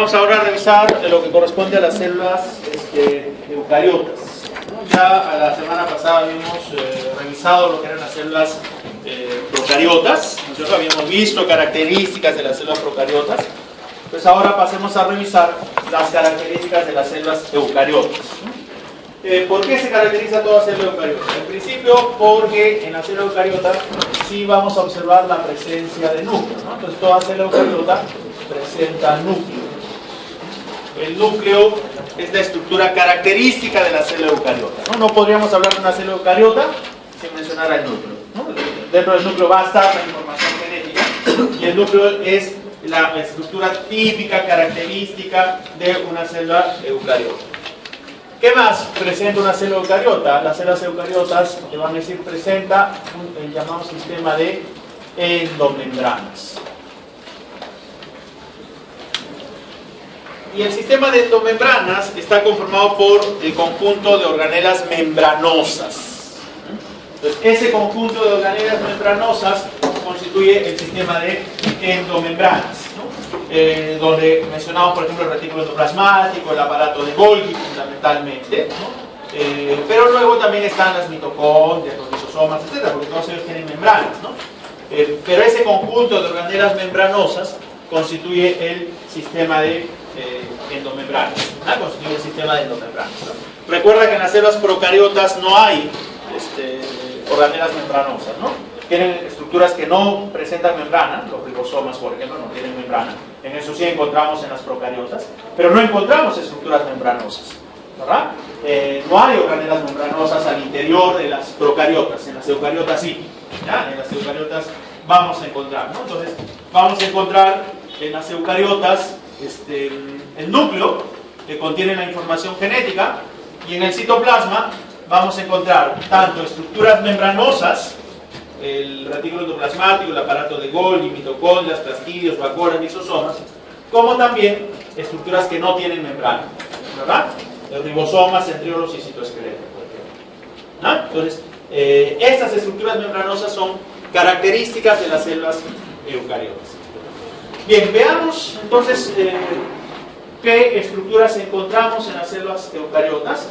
Vamos ahora a revisar lo que corresponde a las células eucariotas. Ya la semana pasada habíamos revisado lo que eran las células procariotas. Nosotros habíamos visto características de las células procariotas. Pues ahora pasemos a revisar las características de las células eucariotas. ¿Por qué se caracteriza toda célula eucariota? En principio, porque en la célula eucariota sí vamos a observar la presencia de núcleo, ¿no? Entonces toda célula eucariota presenta núcleo. El núcleo es la estructura característica de la célula eucariota, ¿no? No podríamos hablar de una célula eucariota sin mencionar al núcleo, ¿no? Dentro del núcleo va a estar la información genética y el núcleo es la estructura típica, característica de una célula eucariota. ¿Qué más presenta una célula eucariota? Las células eucariotas, le van a decir, presenta el llamado sistema de endomembranas. Y el sistema de endomembranas está conformado por el conjunto de organelas membranosas. Entonces, ese conjunto de organelas membranosas constituye el sistema de endomembranas, ¿no? Donde mencionamos, por ejemplo, el retículo endoplasmático, el aparato de Golgi, fundamentalmente, ¿no? Pero luego también están las mitocondrias, los lisosomas, etcétera, porque todos ellos tienen membranas, ¿no? Pero ese conjunto de organelas membranosas constituye el sistema de endomembranas, ¿no? Constituye el sistema de endomembranas, ¿no? Recuerda que en las células procariotas no hay organelas membranosas, ¿no? Tienen estructuras que no presentan membrana, los ribosomas, por ejemplo, no tienen membrana. En eso sí encontramos en las procariotas, pero no encontramos estructuras membranosas, ¿verdad? No hay organelas membranosas al interior de las procariotas, en las eucariotas sí, ¿ya? En las eucariotas vamos a encontrar, ¿no? Entonces, vamos a encontrar en las eucariotas el núcleo que contiene la información genética, y en el citoplasma vamos a encontrar tanto estructuras membranosas, el retículo endoplasmático, el aparato de Golgi, mitocondrias, plastidios, vacuolas, lisosomas, como también estructuras que no tienen membrana, ¿verdad? El ribosomas, centriolos y citoesqueleto, por ejemplo, ¿no? Entonces, estas estructuras membranosas son características de las células eucariotas. Bien, veamos entonces qué estructuras encontramos en las células eucariotas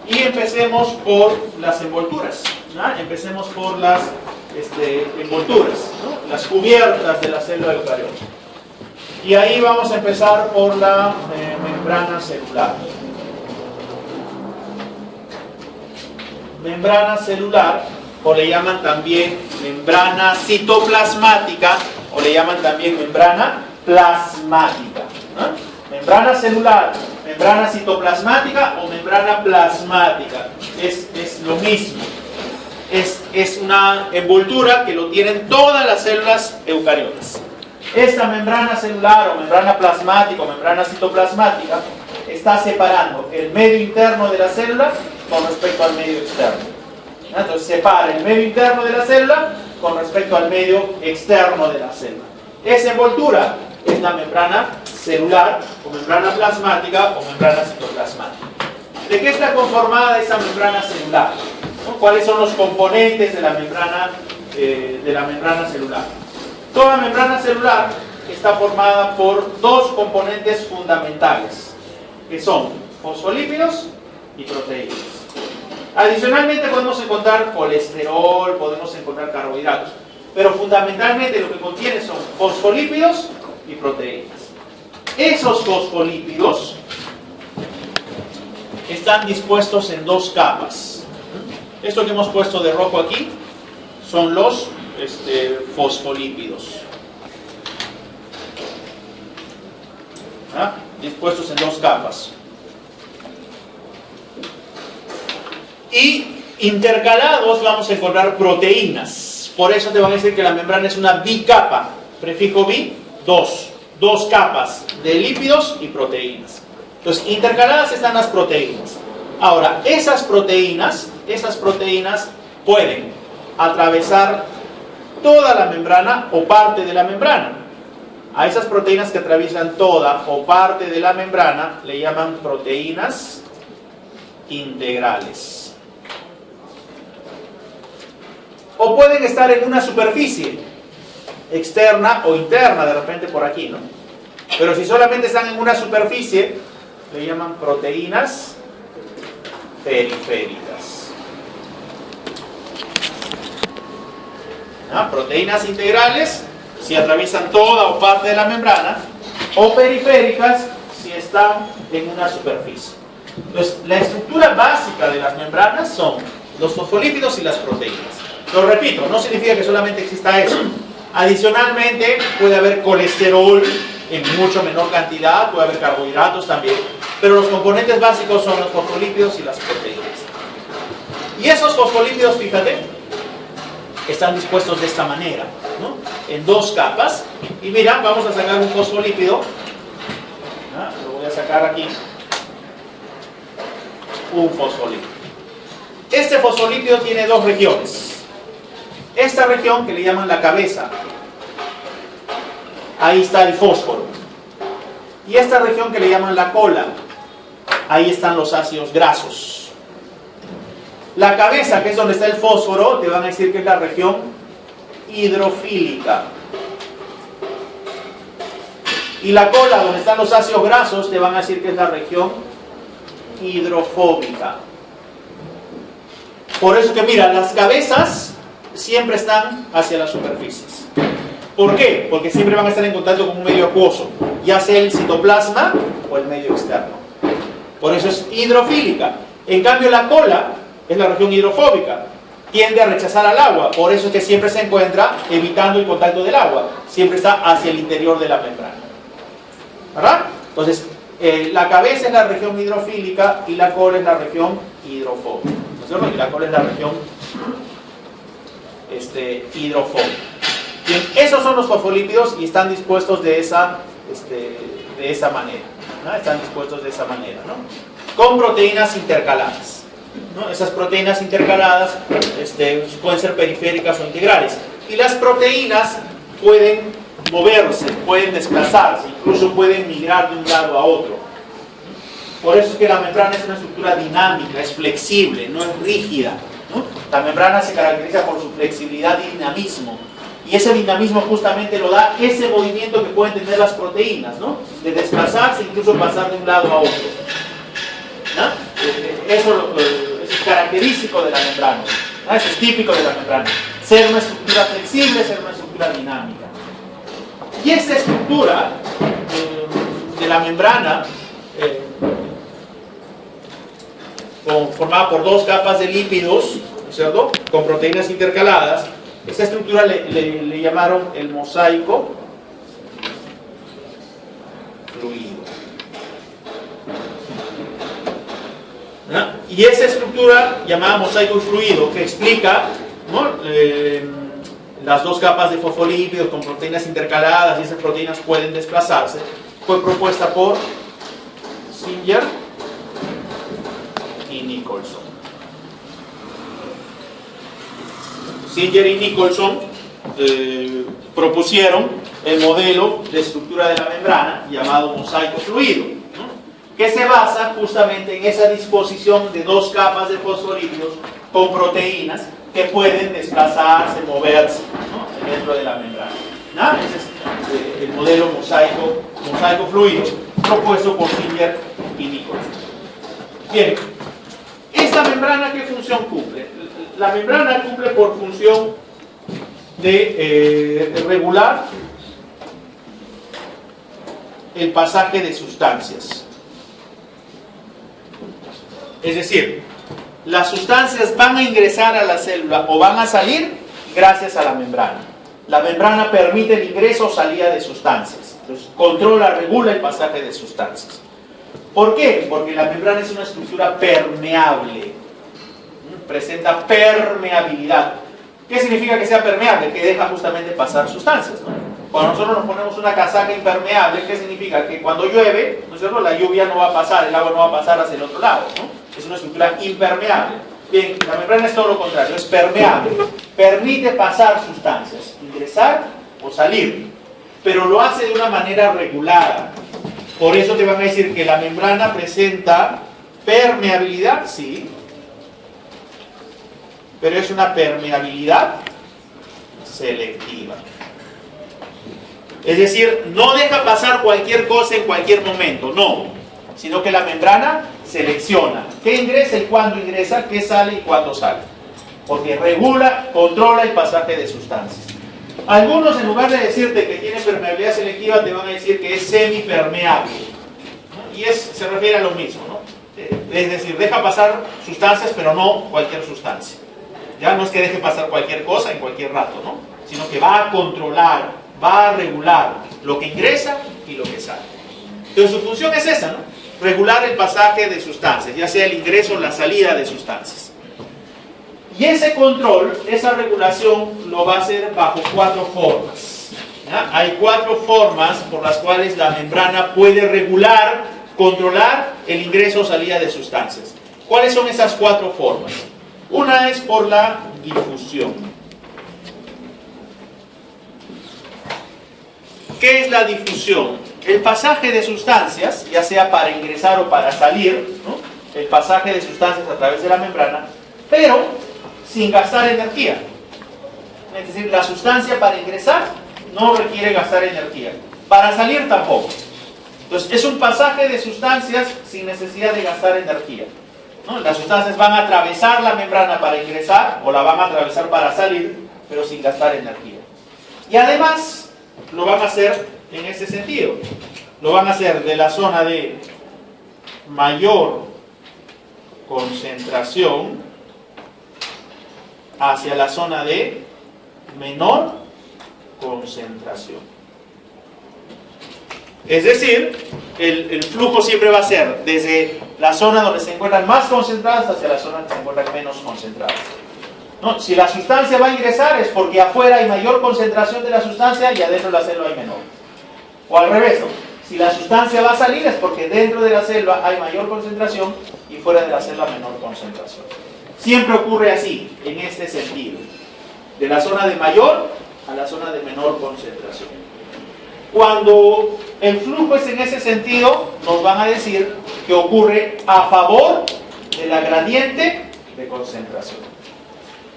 y empecemos por las envolturas, ¿no? Empecemos por las envolturas, ¿no? Las cubiertas de la célula eucariota. Y ahí vamos a empezar por la membrana celular. Membrana celular, o le llaman también membrana citoplasmática, o le llaman también membrana plasmática, ¿no? Membrana celular, membrana citoplasmática o membrana plasmática, es lo mismo. Es una envoltura que lo tienen todas las células eucariotas. Esta membrana celular o membrana plasmática o membrana citoplasmática está separando el medio interno de la célula con respecto al medio externo. Entonces separa el medio interno de la célula con respecto al medio externo de la célula. Esa envoltura es la membrana celular o membrana plasmática o membrana citoplasmática. ¿De qué está conformada esa membrana celular? ¿No? ¿Cuáles son los componentes de la membrana celular? Toda membrana celular está formada por dos componentes fundamentales, que son fosfolípidos y proteínas. Adicionalmente podemos encontrar colesterol, podemos encontrar carbohidratos, pero fundamentalmente lo que contiene son fosfolípidos y proteínas. Esos fosfolípidos están dispuestos en dos capas. Esto que hemos puesto de rojo aquí son los fosfolípidos, ¿ah? Dispuestos en dos capas. Y intercalados vamos a encontrar proteínas. Por eso te van a decir que la membrana es una bicapa. Prefijo bi, dos capas de lípidos y proteínas. Entonces, intercaladas están las proteínas. Ahora, esas proteínas pueden atravesar toda la membrana o parte de la membrana. A esas proteínas que atraviesan toda o parte de la membrana le llaman proteínas integrales. O pueden estar en una superficie externa o interna, de repente por aquí, ¿no? Pero si solamente están en una superficie, le llaman proteínas periféricas. Proteínas integrales si atraviesan toda o parte de la membrana, o periféricas si están en una superficie. Entonces, la estructura básica de las membranas son los fosfolípidos y las proteínas. Lo repito, no significa que solamente exista eso. Adicionalmente, puede haber colesterol en mucho menor cantidad, puede haber carbohidratos también, pero los componentes básicos son los fosfolípidos y las proteínas. Y esos fosfolípidos, fíjate, están dispuestos de esta manera, ¿no? En dos capas. Y mira, vamos a sacar un fosfolípido. Lo voy a sacar aquí. Un fosfolípido. Este fosfolípido tiene dos regiones. Esta región que le llaman la cabeza, ahí está el fósforo. Y esta región que le llaman la cola, ahí están los ácidos grasos. La cabeza, que es donde está el fósforo, te van a decir que es la región hidrofílica. Y la cola, donde están los ácidos grasos, te van a decir que es la región hidrofóbica. Por eso que mira, las cabezas siempre están hacia las superficies. ¿Por qué? Porque siempre van a estar en contacto con un medio acuoso, ya sea el citoplasma o el medio externo. Por eso es hidrofílica. En cambio, la cola es la región hidrofóbica, tiende a rechazar al agua, por eso es que siempre se encuentra evitando el contacto del agua, siempre está hacia el interior de la membrana. ¿Verdad? Entonces, la cabeza es la región hidrofílica y la cola es la región hidrofóbica. ¿No es cierto? Y la cola es la región hidrofóbica. Bien, esos son los fosfolípidos y están dispuestos de esa manera, ¿no? Están dispuestos de esa manera, ¿no? Con proteínas intercaladas, ¿no? Esas proteínas intercaladas pueden ser periféricas o integrales. Y las proteínas pueden moverse, pueden desplazarse, incluso pueden migrar de un lado a otro. Por eso es que la membrana es una estructura dinámica, es flexible, no es rígida, ¿no? La membrana se caracteriza por su flexibilidad y dinamismo. Y ese dinamismo justamente lo da ese movimiento que pueden tener las proteínas, ¿no? De desplazarse, incluso pasar de un lado a otro, ¿no? Eso es característico de la membrana, ¿no? Eso es típico de la membrana. Ser una estructura flexible, ser una estructura dinámica. Y esta estructura de la membrana, formada por dos capas de lípidos, ¿no es cierto?, con proteínas intercaladas, esta estructura le llamaron el mosaico fluido. ¿No? Y esa estructura llamada mosaico fluido, que explica, ¿no?, las dos capas de fosfolípidos con proteínas intercaladas, y esas proteínas pueden desplazarse, fue propuesta por Singer y Nicholson. Singer y Nicholson propusieron el modelo de estructura de la membrana llamado mosaico fluido, ¿no?, que se basa justamente en esa disposición de dos capas de fosfolípidos con proteínas que pueden desplazarse, moverse, ¿no?, dentro de la membrana, ¿no? Ese es el modelo mosaico fluido propuesto por Singer y Nicholson. Bien, ¿esta membrana qué función cumple? La membrana cumple por función de regular el pasaje de sustancias. Es decir, las sustancias van a ingresar a la célula o van a salir gracias a la membrana. La membrana permite el ingreso o salida de sustancias. Entonces, controla, regula el pasaje de sustancias. ¿Por qué? Porque la membrana es una estructura permeable. Presenta permeabilidad. ¿Qué significa que sea permeable? Que deja justamente pasar sustancias, ¿no? Cuando nosotros nos ponemos una casaca impermeable, ¿qué significa? Que cuando llueve, ¿no es cierto?, la lluvia no va a pasar, el agua no va a pasar hacia el otro lado, ¿no? Es una estructura impermeable. Bien, la membrana es todo lo contrario, es permeable. Permite pasar sustancias, ingresar o salir, pero lo hace de una manera regulada. Por eso te van a decir que la membrana presenta permeabilidad, sí, pero es una permeabilidad selectiva. Es decir, no deja pasar cualquier cosa en cualquier momento, no, sino que la membrana selecciona qué ingresa y cuándo ingresa, qué sale y cuándo sale, porque regula, controla el pasaje de sustancias. Algunos, en lugar de decirte que tiene permeabilidad selectiva, te van a decir que es semipermeable, ¿no? Y se refiere a lo mismo, ¿no? Es decir, deja pasar sustancias, pero no cualquier sustancia. Ya no es que deje pasar cualquier cosa en cualquier rato, ¿no? Sino que va a controlar, va a regular lo que ingresa y lo que sale. Entonces su función es esa, ¿no? Regular el pasaje de sustancias, ya sea el ingreso o la salida de sustancias. Y ese control, esa regulación, lo va a hacer bajo 4 formas. ¿Ya? Hay 4 formas por las cuales la membrana puede regular, controlar el ingreso o salida de sustancias. ¿Cuáles son esas 4 formas? Una es por la difusión. ¿Qué es la difusión? El pasaje de sustancias, ya sea para ingresar o para salir, ¿no? El pasaje de sustancias a través de la membrana, pero sin gastar energía. Es decir, la sustancia para ingresar no requiere gastar energía. Para salir tampoco. Entonces, es un pasaje de sustancias sin necesidad de gastar energía, ¿no? Las sustancias van a atravesar la membrana para ingresar o la van a atravesar para salir, pero sin gastar energía. Y además, lo van a hacer en ese sentido. Lo van a hacer de la zona de mayor concentración hacia la zona de menor concentración. Es decir, el flujo siempre va a ser desde la zona donde se encuentran más concentradas hacia la zona que se encuentran menos concentradas, ¿no? Si la sustancia va a ingresar es porque afuera hay mayor concentración de la sustancia y adentro de la célula hay menor. O al revés, ¿no? Si la sustancia va a salir es porque dentro de la célula hay mayor concentración y fuera de la célula menor concentración. Siempre ocurre así, en este sentido. De la zona de mayor a la zona de menor concentración. Cuando el flujo es en ese sentido, nos van a decir que ocurre a favor de la gradiente de concentración.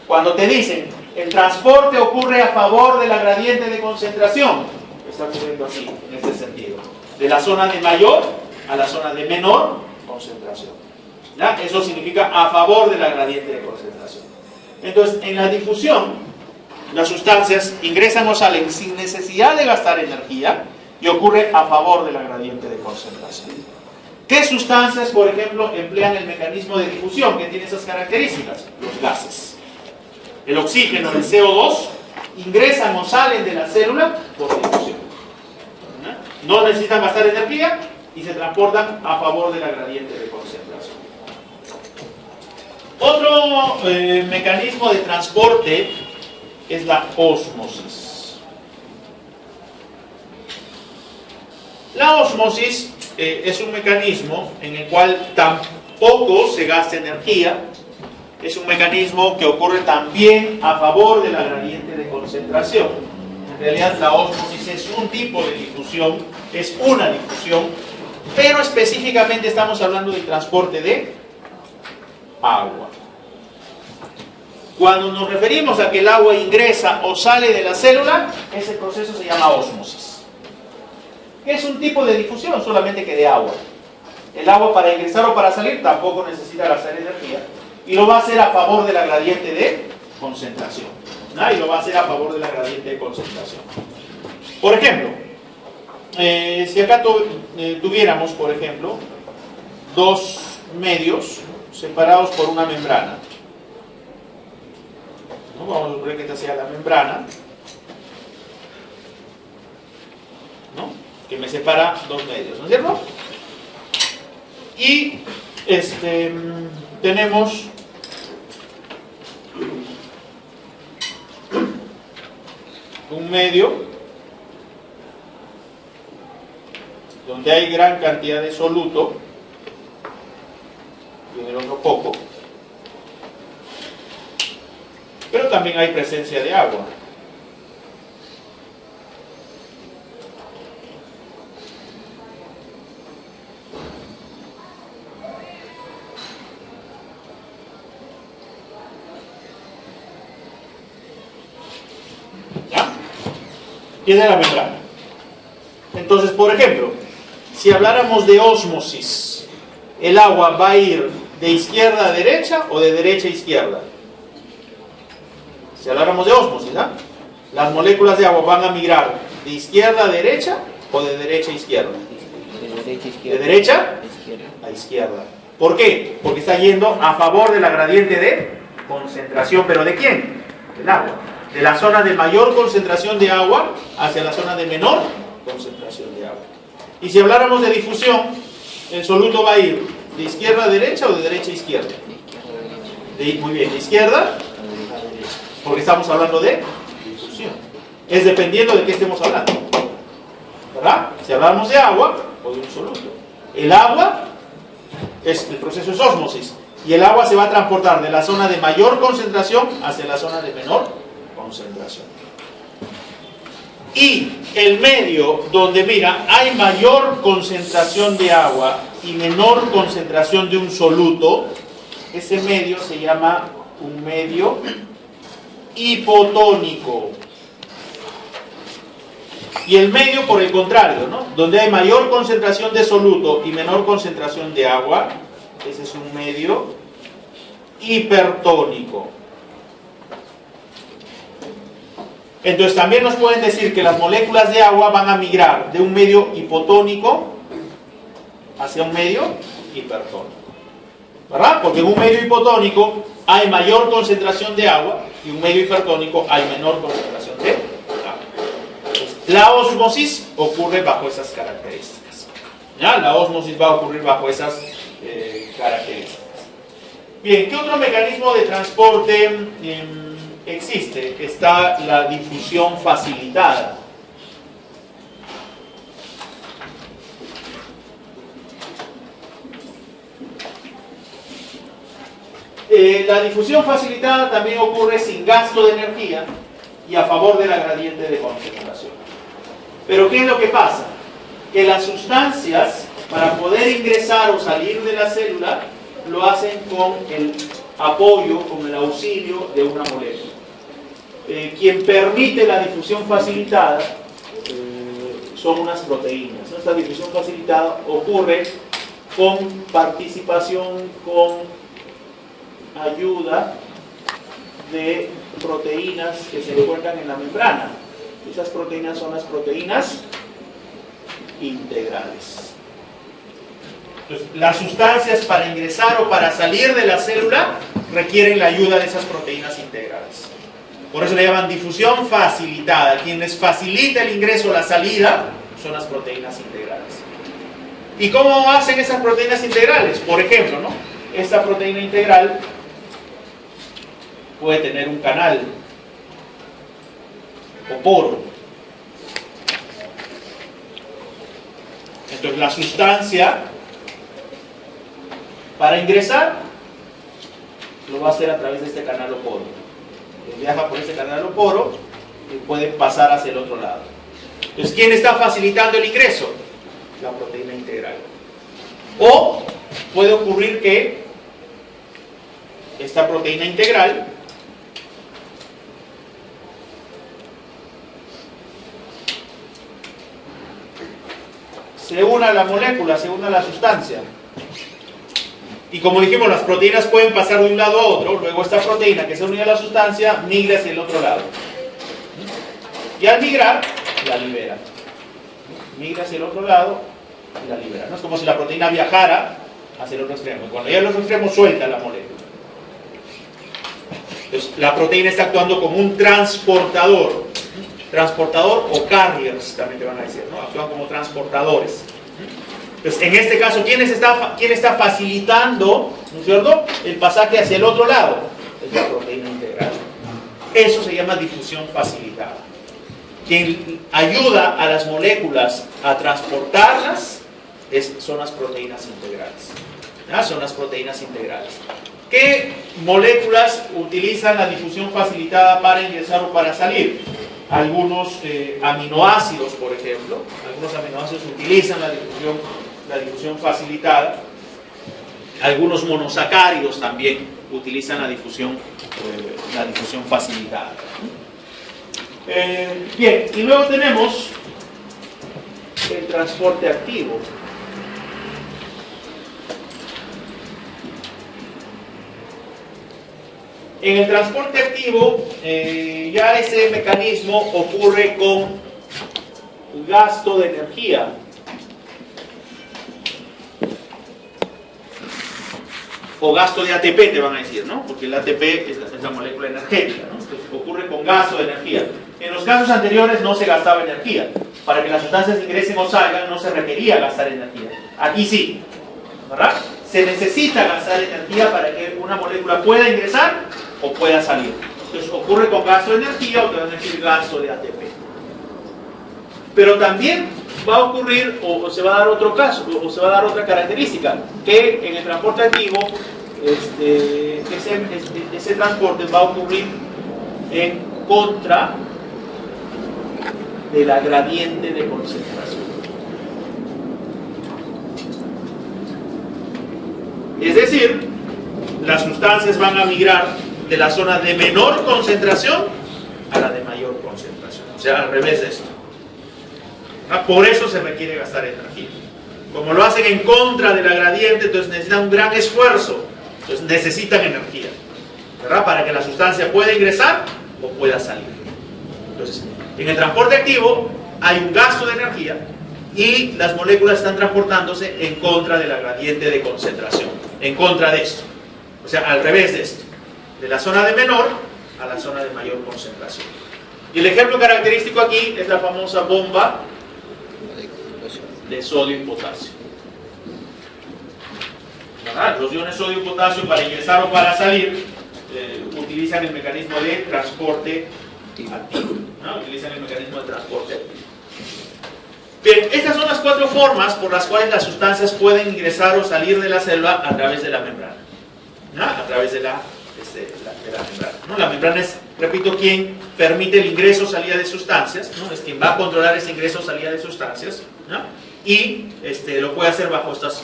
Cuando te dicen, el transporte ocurre a favor de la gradiente de concentración, está ocurriendo así, en este sentido. De la zona de mayor a la zona de menor concentración. ¿Ya? Eso significa a favor de la gradiente de concentración. Entonces, en la difusión, las sustancias ingresan o salen sin necesidad de gastar energía y ocurre a favor de la gradiente de concentración. ¿Qué sustancias, por ejemplo, emplean el mecanismo de difusión que tiene esas características? Los gases. El oxígeno, el CO2, ingresan o salen de la célula por difusión. No necesitan gastar energía y se transportan a favor de la gradiente de concentración. Otro mecanismo de transporte es la ósmosis. La ósmosis es un mecanismo en el cual tampoco se gasta energía. Es un mecanismo que ocurre también a favor de la gradiente de concentración. En realidad la ósmosis es un tipo de difusión, es una difusión, pero específicamente estamos hablando del transporte de agua. Cuando nos referimos a que el agua ingresa o sale de la célula, ese proceso se llama ósmosis. Es un tipo de difusión, solamente que de agua. El agua para ingresar o para salir tampoco necesita gastar energía. Y lo va a hacer a favor de la gradiente de concentración. ¿No? Y lo va a hacer a favor de la gradiente de concentración. Por ejemplo, si acá tuviéramos, por ejemplo, dos medios separados por una membrana. ¿No? Vamos a suponer que esta sea la membrana, ¿no? Que me separa dos medios, ¿no es cierto? Y tenemos un medio donde hay gran cantidad de soluto y en el otro poco, pero también hay presencia de agua. ¿Ya? Y es de la membrana. Entonces, por ejemplo, si habláramos de ósmosis, ¿el agua va a ir de izquierda a derecha o de derecha a izquierda? Si habláramos de ósmosis, ¿ah? Las moléculas de agua van a migrar de izquierda a derecha o de derecha a izquierda. De derecha a izquierda. ¿De derecha? A izquierda. ¿Por qué? Porque está yendo a favor de la gradiente de concentración. ¿Pero de quién? Del agua. De la zona de mayor concentración de agua hacia la zona de menor concentración de agua. Y si habláramos de difusión, el soluto va a ir de izquierda a derecha o de derecha a izquierda. Muy bien, de izquierda a derecha. Porque estamos hablando de difusión. Es dependiendo de qué estemos hablando, ¿verdad? Si hablamos de agua o de un soluto. El agua, el proceso es ósmosis. Y el agua se va a transportar de la zona de mayor concentración hacia la zona de menor concentración. Y el medio donde, mira, hay mayor concentración de agua y menor concentración de un soluto, ese medio se llama un medio hipotónico. Y el medio, por el contrario, ¿no? Donde hay mayor concentración de soluto y menor concentración de agua, ese es un medio hipertónico. Entonces también nos pueden decir que las moléculas de agua van a migrar de un medio hipotónico hacia un medio hipertónico, ¿verdad? Porque en un medio hipotónico hay mayor concentración de agua y en un medio hipertónico hay menor concentración de agua. Entonces, la ósmosis ocurre bajo esas características, ¿ya? La ósmosis va a ocurrir bajo esas características. Bien, ¿qué otro mecanismo de transporte existe? Está la difusión facilitada. La difusión facilitada también ocurre sin gasto de energía y a favor de la gradiente de concentración. Pero ¿qué es lo que pasa? Que las sustancias, para poder ingresar o salir de la célula, lo hacen con el apoyo, con el auxilio de una molécula. Quien permite la difusión facilitada son unas proteínas. Esta difusión facilitada ocurre con participación, con ayuda de proteínas que se encuentran en la membrana. Esas proteínas son las proteínas integrales. Entonces, las sustancias para ingresar o para salir de la célula requieren la ayuda de esas proteínas integrales. Por eso le llaman difusión facilitada. Quien les facilita el ingreso o la salida son las proteínas integrales. ¿Y cómo hacen esas proteínas integrales? Por ejemplo, ¿no? Esta proteína integral puede tener un canal o poro. Entonces la sustancia para ingresar lo va a hacer a través de este canal o poro. Viaja por este canal o poro y puede pasar hacia el otro lado. Entonces, ¿quién está facilitando el ingreso? La proteína integral. O puede ocurrir que esta proteína integral se una a la molécula, se una a la sustancia. Y como dijimos, las proteínas pueden pasar de un lado a otro. Luego esta proteína que se une a la sustancia migra hacia el otro lado. Y al migrar, la libera. Migra hacia el otro lado y la libera. No es como si la proteína viajara hacia el otro extremo. Cuando llega al otro extremo, suelta la molécula. Entonces, la proteína está actuando como un transportador. Transportador o carriers, también te van a decir, ¿no? Actúan como transportadores. Entonces, en este caso, ¿quién está facilitando, ¿no es cierto?, el pasaje hacia el otro lado? Es la proteína integral. Eso se llama difusión facilitada. Quien ayuda a las moléculas a transportarlas son las proteínas integrales. ¿Ya? Son las proteínas integrales. ¿Qué moléculas utilizan la difusión facilitada para ingresar o para salir? Algunos aminoácidos, por ejemplo. Algunos aminoácidos utilizan la difusión facilitada. Algunos monosacáridos también utilizan la difusión facilitada. Bien, y luego tenemos el transporte activo. En el transporte activo, ya ese mecanismo ocurre con gasto de energía. O gasto de ATP, te van a decir, ¿no? Porque el ATP es la molécula energética, ¿no? Entonces ocurre con gasto de energía. En los casos anteriores no se gastaba energía. Para que las sustancias ingresen o salgan no se requería gastar energía. Aquí sí, ¿verdad? Se necesita gastar energía para que una molécula pueda ingresar o pueda salir. Entonces ocurre con gasto de energía o te van a decir gasto de ATP. Pero también va a ocurrir o se va a dar otro caso, o se va a dar otra característica, que en el transporte activo ese transporte va a ocurrir en contra de la gradiente de concentración. Es decir, las sustancias van a migrar de la zona de menor concentración a la de mayor concentración. O sea, al revés de esto. Por eso se requiere gastar energía. Como lo hacen en contra de la gradiente, entonces necesitan un gran esfuerzo. Entonces necesitan energía, ¿verdad? Para que la sustancia pueda ingresar o pueda salir. Entonces, en el transporte activo hay un gasto de energía y las moléculas están transportándose en contra de la gradiente de concentración. En contra de esto. O sea, al revés de esto. De la zona de menor a la zona de mayor concentración. Y el ejemplo característico aquí es la famosa bomba de sodio y potasio. ¿Verdad? Los iones sodio y potasio para ingresar o para salir utilizan el mecanismo de transporte activo. ¿No? Utilizan el mecanismo de transporte activo. Bien, estas son las 4 formas por las cuales las sustancias pueden ingresar o salir de la célula a través de la membrana. ¿No? A través de la membrana. ¿No? La membrana es, repito, quien permite el ingreso o salida de sustancias, ¿no? Es quien va a controlar ese ingreso o salida de sustancias, ¿no? Y lo puede hacer bajo estos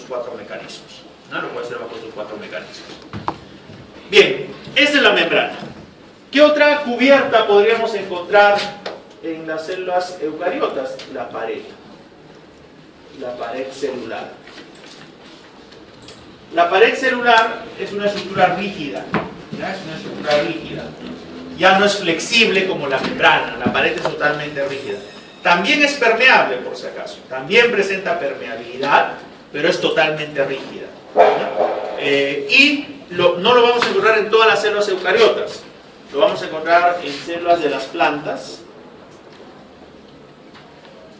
4 mecanismos, ¿no? Lo puede hacer bajo estos 4 mecanismos. Bien, esta es la membrana. ¿Qué otra cubierta podríamos encontrar en las células eucariotas? La pared celular. La pared celular es una estructura rígida, ¿ya? Es una estructura rígida. Ya no es flexible como la membrana, la pared es totalmente rígida. También es permeable, por si acaso. También presenta permeabilidad, pero es totalmente rígida. No lo vamos a encontrar en todas las células eucariotas. Lo vamos a encontrar en células de las plantas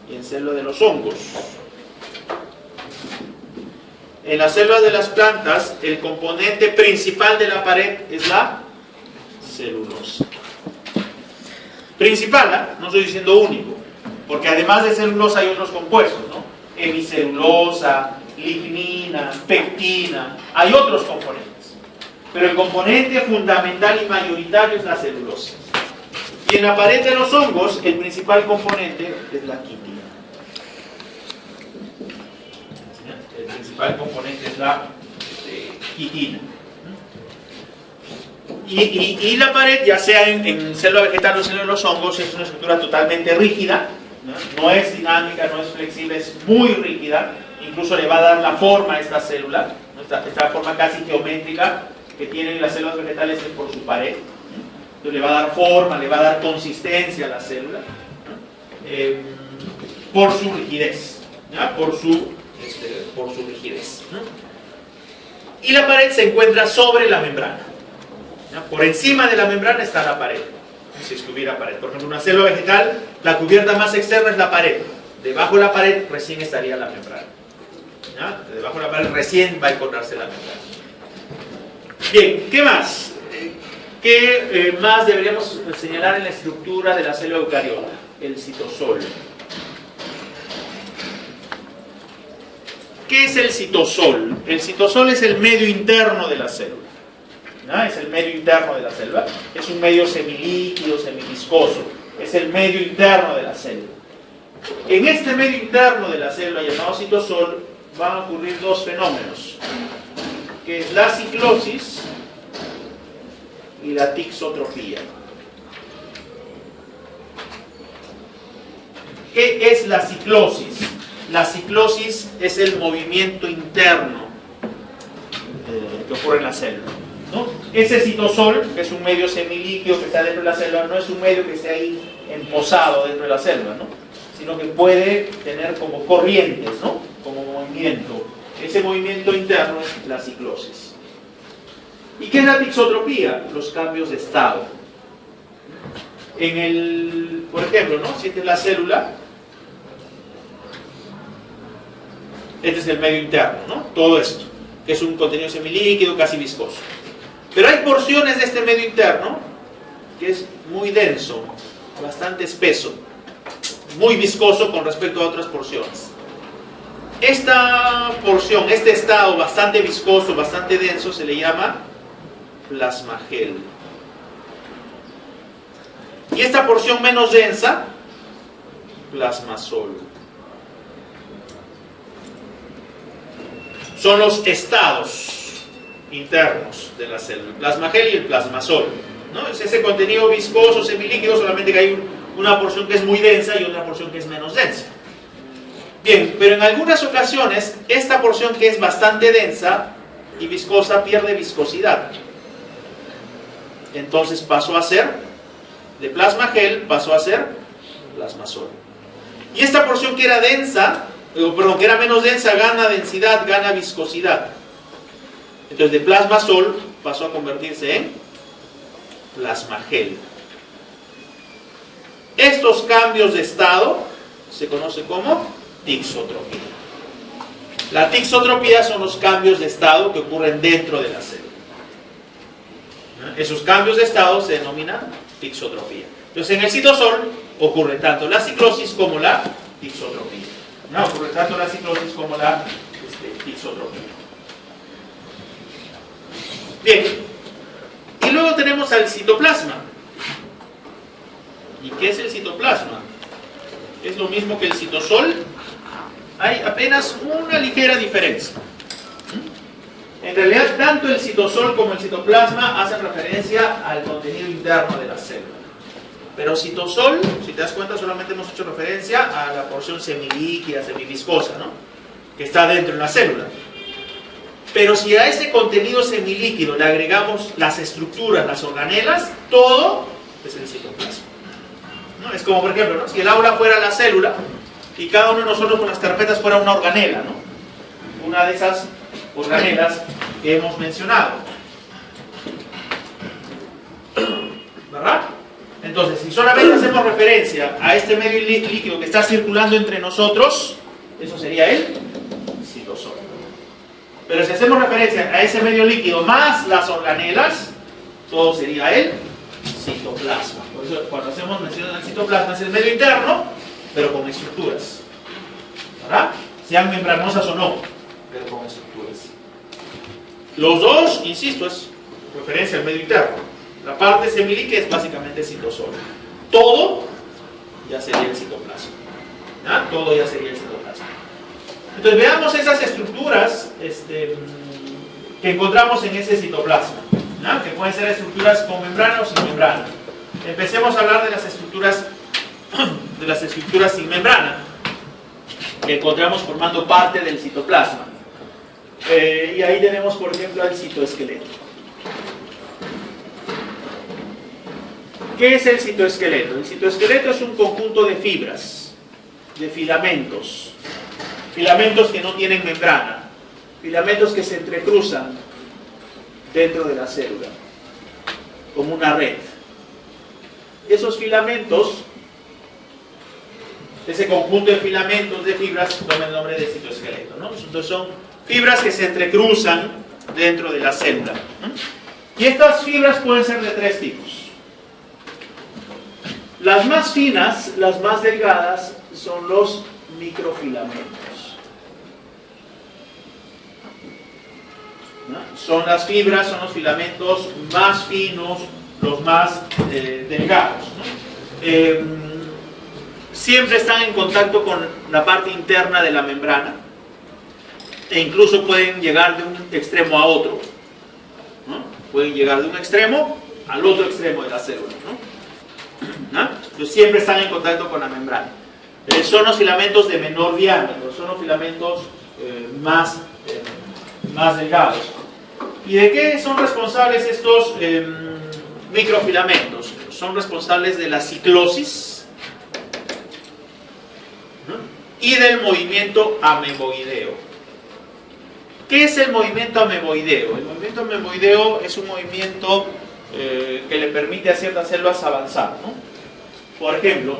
y en células de los hongos. En las células de las plantas, el componente principal de la pared es la celulosa. Principal, ¿eh? No estoy diciendo único, porque además de celulosa hay otros compuestos, ¿no? Hemicelulosa, lignina, pectina, hay otros componentes. Pero el componente fundamental y mayoritario es la celulosa. Y en la pared de los hongos, el principal componente es la quitina. El principal componente es la quitina. Y la pared, ya sea en célula vegetal o célula de los hongos, es una estructura totalmente rígida, ¿no? No es dinámica, no es flexible, es muy rígida. Incluso le va a dar la forma a esta célula, ¿no? esta forma casi geométrica que tienen las células vegetales es por su pared. Entonces le va a dar forma, le va a dar consistencia a la célula, por su rigidez, ¿ya? Por su rigidez, ¿no? Y la pared se encuentra sobre la membrana, ¿ya? Por encima de la membrana está la pared, si es que hubiera pared. Por ejemplo, una célula vegetal, la cubierta más externa es la pared. Debajo de la pared recién estaría la membrana, ¿ya? Debajo de la pared recién va a encontrarse la membrana. Bien, ¿qué más? ¿Qué más deberíamos señalar en la estructura de la célula eucariota? El citosol. ¿Qué es el citosol? El citosol es el medio interno de la célula, ¿no? Es el medio interno de la célula. Es un medio semilíquido, semiviscoso. Es el medio interno de la célula. En este medio interno de la célula llamado citosol van a ocurrir 2 fenómenos, que es la ciclosis y la tixotropía. ¿Qué es la ciclosis? La ciclosis es el movimiento interno que ocurre en la célula, ¿no? Ese citosol, que es un medio semilíquido que está dentro de la célula, no es un medio que esté ahí emposado dentro de la célula, ¿no? Sino que puede tener como corrientes, ¿no? Como movimiento. Ese movimiento interno es la ciclosis. ¿Y qué es la tixotropía? Los cambios de estado. Por ejemplo, ¿no? Si esta es la célula, este es el medio interno, ¿no? Todo esto, que es un contenido semilíquido, casi viscoso. Pero hay porciones de este medio interno que es muy denso, bastante espeso, muy viscoso con respecto a otras porciones. Esta porción, este estado bastante viscoso, bastante denso, se le llama plasmagel. Y esta porción menos densa, plasmasol. Son los estados internos de la célula, el plasmagel y el plasmasol, ¿no? Es ese contenido viscoso, semilíquido, solamente que hay una porción que es muy densa y otra porción que es menos densa. Bien, pero en algunas ocasiones, esta porción que es bastante densa y viscosa pierde viscosidad. Entonces pasó a ser, de plasmagel, pasó a ser plasmasol. Y esta porción que era densa, que era menos densa, gana densidad, gana viscosidad. Entonces de plasmasol pasó a convertirse en plasmagel. Estos cambios de estado se conoce como tixotropía. La tixotropía son los cambios de estado que ocurren dentro de la célula. Esos cambios de estado se denominan tixotropía. Entonces en el citosol ocurre tanto la ciclosis como la tixotropía. No, ocurre tanto la ciclosis como la tixotropía. Bien, y luego tenemos al citoplasma. ¿Y qué es el citoplasma? Es lo mismo que el citosol. Hay apenas una ligera diferencia. En realidad, tanto el citosol como el citoplasma hacen referencia al contenido interno de la célula. Pero citosol, si te das cuenta, solamente hemos hecho referencia a la porción semilíquida, semiviscosa, ¿no? Que está dentro de la célula. Pero si a ese contenido semilíquido le agregamos las estructuras, las organelas, todo es el citoplasma, ¿no? Es como, por ejemplo, ¿no? Si el aula fuera la célula y cada uno de nosotros con las carpetas fuera una organela, ¿no? Una de esas organelas que hemos mencionado, ¿verdad? Entonces, si solamente hacemos referencia a este medio líquido que está circulando entre nosotros, eso sería el citosol. Pero si hacemos referencia a ese medio líquido más las organelas, todo sería el citoplasma. Por eso, cuando hacemos mención al citoplasma, es el medio interno, pero con estructuras, ¿verdad? Sean membranosas o no, pero con estructuras. Los dos, insisto, es referencia al medio interno. La parte semilíquida es básicamente citosol. Todo ya sería el citoplasma. ¿Ah? Todo ya sería el citoplasma. Entonces veamos esas estructuras que encontramos en ese citoplasma, ¿no? Que pueden ser estructuras con membrana o sin membrana. Empecemos a hablar de las estructuras sin membrana que encontramos formando parte del citoplasma. Y ahí tenemos, por ejemplo, el citoesqueleto. ¿Qué es el citoesqueleto? El citoesqueleto es un conjunto de fibras, de filamentos que no tienen membrana, filamentos que se entrecruzan dentro de la célula, como una red. Esos filamentos, ese conjunto de filamentos de fibras, toma el nombre de citoesqueleto, ¿no? Entonces son fibras que se entrecruzan dentro de la célula. Y estas fibras pueden ser de tres tipos. Las más finas, las más delgadas, son los microfilamentos. ¿No? Son las fibras, son los filamentos más finos, los más delgados, ¿no? Siempre están en contacto con la parte interna de la membrana e incluso pueden llegar de un extremo a otro, ¿no? Pueden llegar de un extremo al otro extremo de la célula, ¿no? Entonces siempre están en contacto con la membrana. son los filamentos de menor diámetro, son los filamentos más delgados. ¿Y de qué son responsables estos microfilamentos? Son responsables de la ciclosis, ¿no?, y del movimiento ameboideo. ¿Qué es el movimiento ameboideo? El movimiento ameboideo es un movimiento que le permite a ciertas células avanzar, ¿no? Por ejemplo,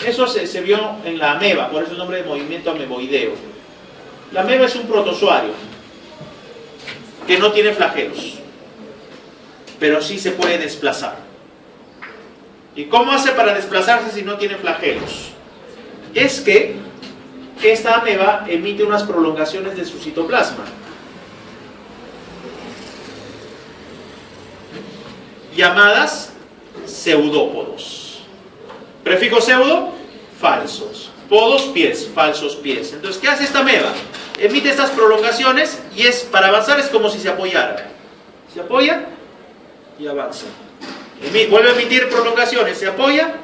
eso se vio en la ameba, por eso el nombre de movimiento ameboideo. La ameba es un protozoario que no tiene flagelos, pero sí se puede desplazar. ¿Y cómo hace para desplazarse si no tiene flagelos? Es que esta ameba emite unas prolongaciones de su citoplasma. Llamadas pseudópodos. Prefijo pseudo, falsos. Podos, pies, falsos pies. Entonces, ¿qué hace esta ameba? Emite estas prolongaciones y para avanzar es como si se apoyara. Se apoya y avanza. Vuelve a emitir prolongaciones, se apoya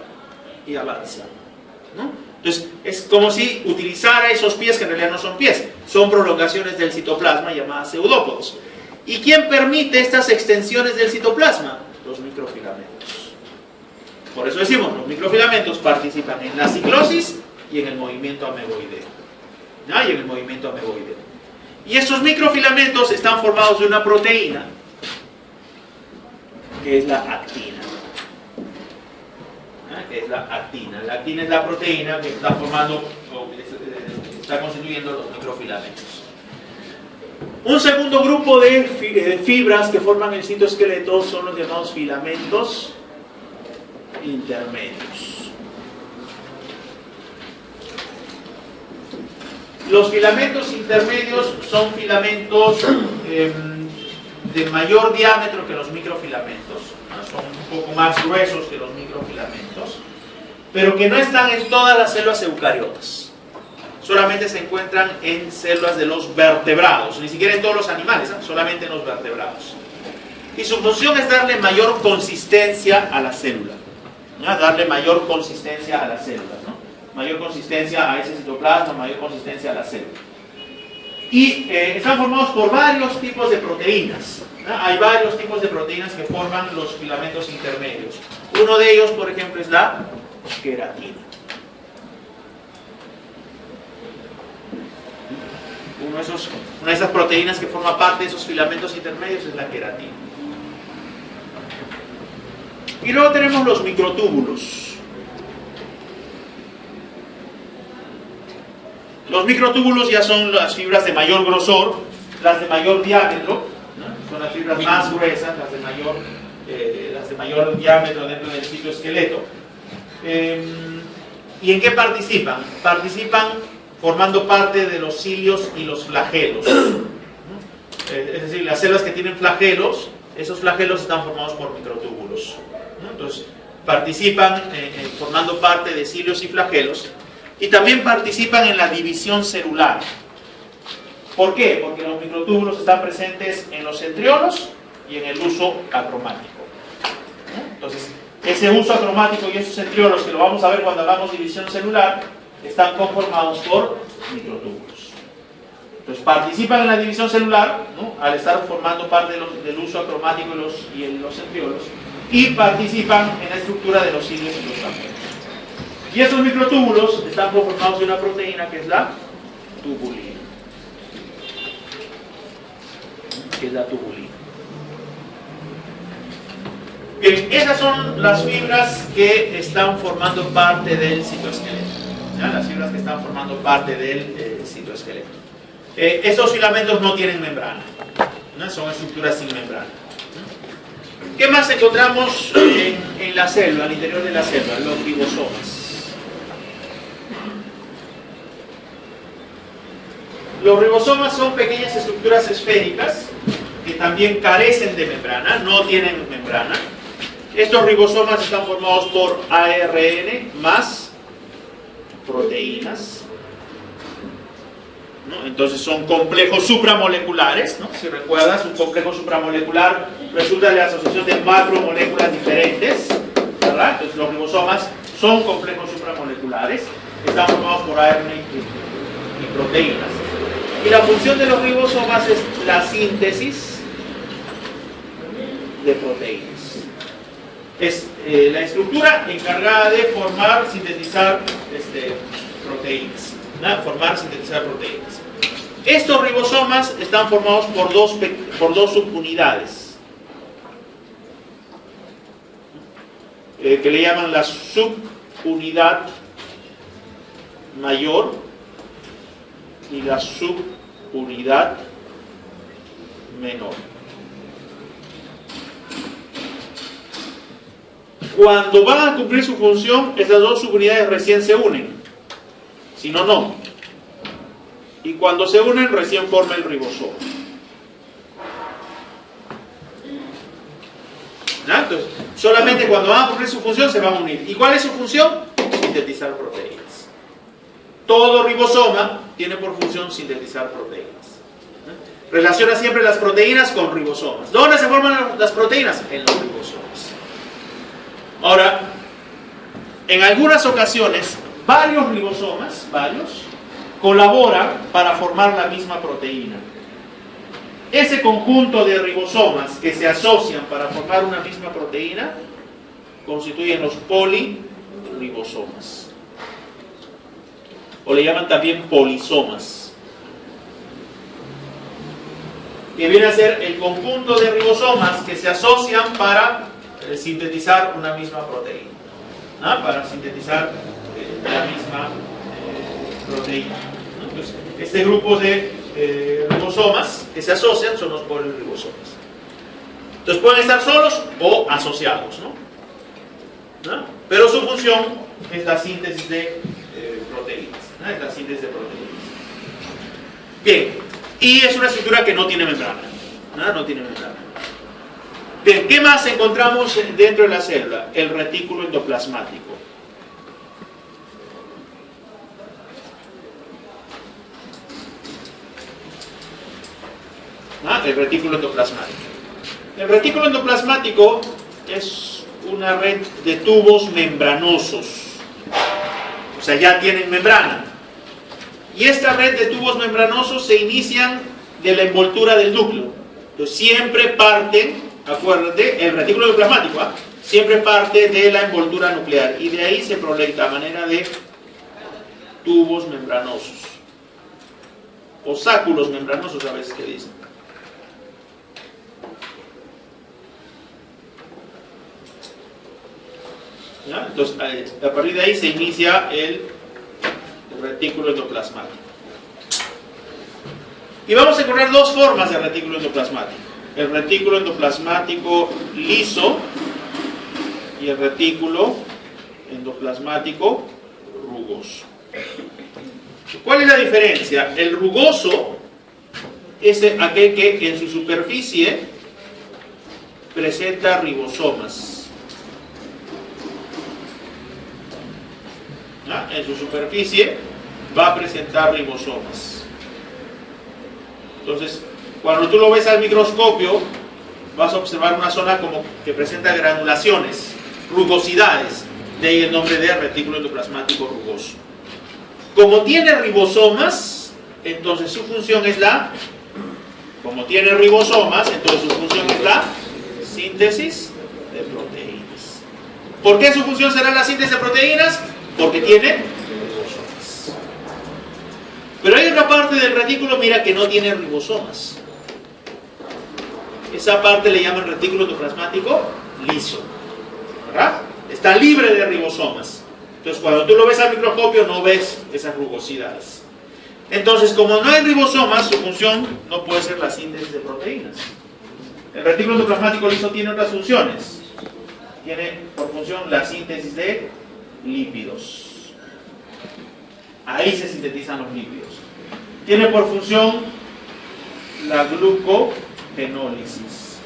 y avanza, ¿no? Entonces, es como si utilizara esos pies que en realidad no son pies, son prolongaciones del citoplasma llamadas pseudópodos. ¿Y quién permite estas extensiones del citoplasma? Los microfilamentos. Por eso decimos, los microfilamentos participan en la ciclosis y en el movimiento ameboideo. ¿Ya? Y en el movimiento ameboideo. Y estos microfilamentos están formados de una proteína, que es la actina. Que es la actina. La actina es la proteína que está formando, está constituyendo los microfilamentos. Un segundo grupo de fibras que forman el citoesqueleto son los llamados filamentos intermedios. Los filamentos intermedios son filamentos de mayor diámetro que los microfilamentos, ¿no? Son un poco más gruesos que los microfilamentos, pero que no están en todas las células eucariotas. Solamente se encuentran en células de los vertebrados, ni siquiera en todos los animales, ¿eh? Solamente en los vertebrados. Y su función es darle mayor consistencia a la célula, ¿no? Darle mayor consistencia a la célula, ¿no? Mayor consistencia a ese citoplasma, mayor consistencia a la célula. Y están formados por varios tipos de proteínas, ¿no? Hay varios tipos de proteínas que forman los filamentos intermedios. Uno de ellos, por ejemplo, es la queratina. Una de esas proteínas que forma parte de esos filamentos intermedios es la queratina. Y luego tenemos los microtúbulos. Los microtúbulos ya son las fibras de mayor grosor, las de mayor diámetro, ¿no? Son las fibras más gruesas, las de mayor diámetro dentro del citoesqueleto. ¿Y en qué participan? Participan formando parte de los cilios y los flagelos. Es decir, las células que tienen flagelos, esos flagelos están formados por microtúbulos, ¿no? Entonces, participan formando parte de cilios y flagelos. Y también participan en la división celular. ¿Por qué? Porque los microtúbulos están presentes en los centriolos y en el uso acromático. Entonces, ese uso acromático y esos centriolos, que lo vamos a ver cuando hablamos de división celular, están conformados por microtúbulos. Entonces, participan en la división celular, ¿no? Al estar formando parte del uso acromático y los centriolos, y participan en la estructura de los cilios y los flagelos. Y estos microtúbulos están conformados de una proteína que es la tubulina. Bien, esas son las fibras que están formando parte del citoesqueleto. ¿Ya? Las fibras que están formando parte del citoesqueleto. Estos filamentos no tienen membrana, ¿no? Son estructuras sin membrana. ¿Qué más encontramos en la célula, al interior de la célula? Los ribosomas. Los ribosomas son pequeñas estructuras esféricas que también carecen de membrana, no tienen membrana. Estos ribosomas están formados por ARN más proteínas, ¿no? Entonces son complejos supramoleculares, ¿no? Si recuerdas, un complejo supramolecular resulta de la asociación de macromoléculas diferentes, ¿verdad? Entonces los ribosomas son complejos supramoleculares. moleculares, están formados por ARN y proteínas. Y la función de los ribosomas es la síntesis de proteínas. Es la estructura encargada de formar, sintetizar proteínas. ¿No? Formar, sintetizar proteínas. Estos ribosomas están formados por dos subunidades que le llaman la subunidad mayor y la subunidad menor. Cuando van a cumplir su función, esas dos subunidades recién se unen. Si no, no. Y cuando se unen, recién forma el ribosoma. ¿No? Entonces, solamente cuando van a cumplir su función se van a unir. ¿Y cuál es su función? Sintetizar proteínas. Todo ribosoma tiene por función sintetizar proteínas. Relaciona siempre las proteínas con ribosomas. ¿Dónde se forman las proteínas? En los ribosomas. Ahora, en algunas ocasiones, varios ribosomas, colaboran para formar la misma proteína. Ese conjunto de ribosomas que se asocian para formar una misma proteína constituyen los poliribosomas. O le llaman también polisomas. Que viene a ser el conjunto de ribosomas que se asocian para sintetizar una misma proteína. ¿No? Para sintetizar la misma proteína. Entonces, este grupo de ribosomas que se asocian son los poliribosomas. Entonces pueden estar solos o asociados, ¿no? Pero su función es la síntesis de proteínas, ¿no? Es la síntesis de proteínas. Bien, y es una estructura que no tiene membrana, ¿no? No tiene membrana. Bien, ¿qué más encontramos dentro de la célula? El retículo endoplasmático. El retículo endoplasmático. El retículo endoplasmático es una red de tubos membranosos. O sea, ya tienen membrana. Y esta red de tubos membranosos se inician de la envoltura del núcleo. Entonces siempre parten, acuérdate, el retículo endoplasmático, siempre parte de la envoltura nuclear. Y de ahí se proyecta a manera de tubos membranosos. O sáculos membranosos a veces que dicen. ¿Ya? Entonces, a partir de ahí se inicia el retículo endoplasmático. Y vamos a encontrar dos formas de retículo endoplasmático: el retículo endoplasmático liso y el retículo endoplasmático rugoso. ¿Cuál es la diferencia? El rugoso es aquel que en su superficie presenta ribosomas. En su superficie va a presentar ribosomas. Entonces, cuando tú lo ves al microscopio, vas a observar una zona como que presenta granulaciones, rugosidades. De ahí el nombre de retículo endoplasmático rugoso. Como tiene ribosomas, entonces su función es la... Como tiene ribosomas, entonces su función es la síntesis de proteínas. ¿Por qué su función será la síntesis de proteínas? Porque tiene ribosomas. Pero hay otra parte del retículo, mira, que no tiene ribosomas. Esa parte le llaman retículo endoplasmático liso, ¿verdad? Está libre de ribosomas. Entonces cuando tú lo ves al microscopio no ves esas rugosidades. Entonces, como no hay ribosomas, su función no puede ser la síntesis de proteínas. El retículo endoplasmático liso tiene otras funciones. Tiene por función la síntesis de lípidos. Ahí se sintetizan los lípidos. Tiene por función la glucogenólisis.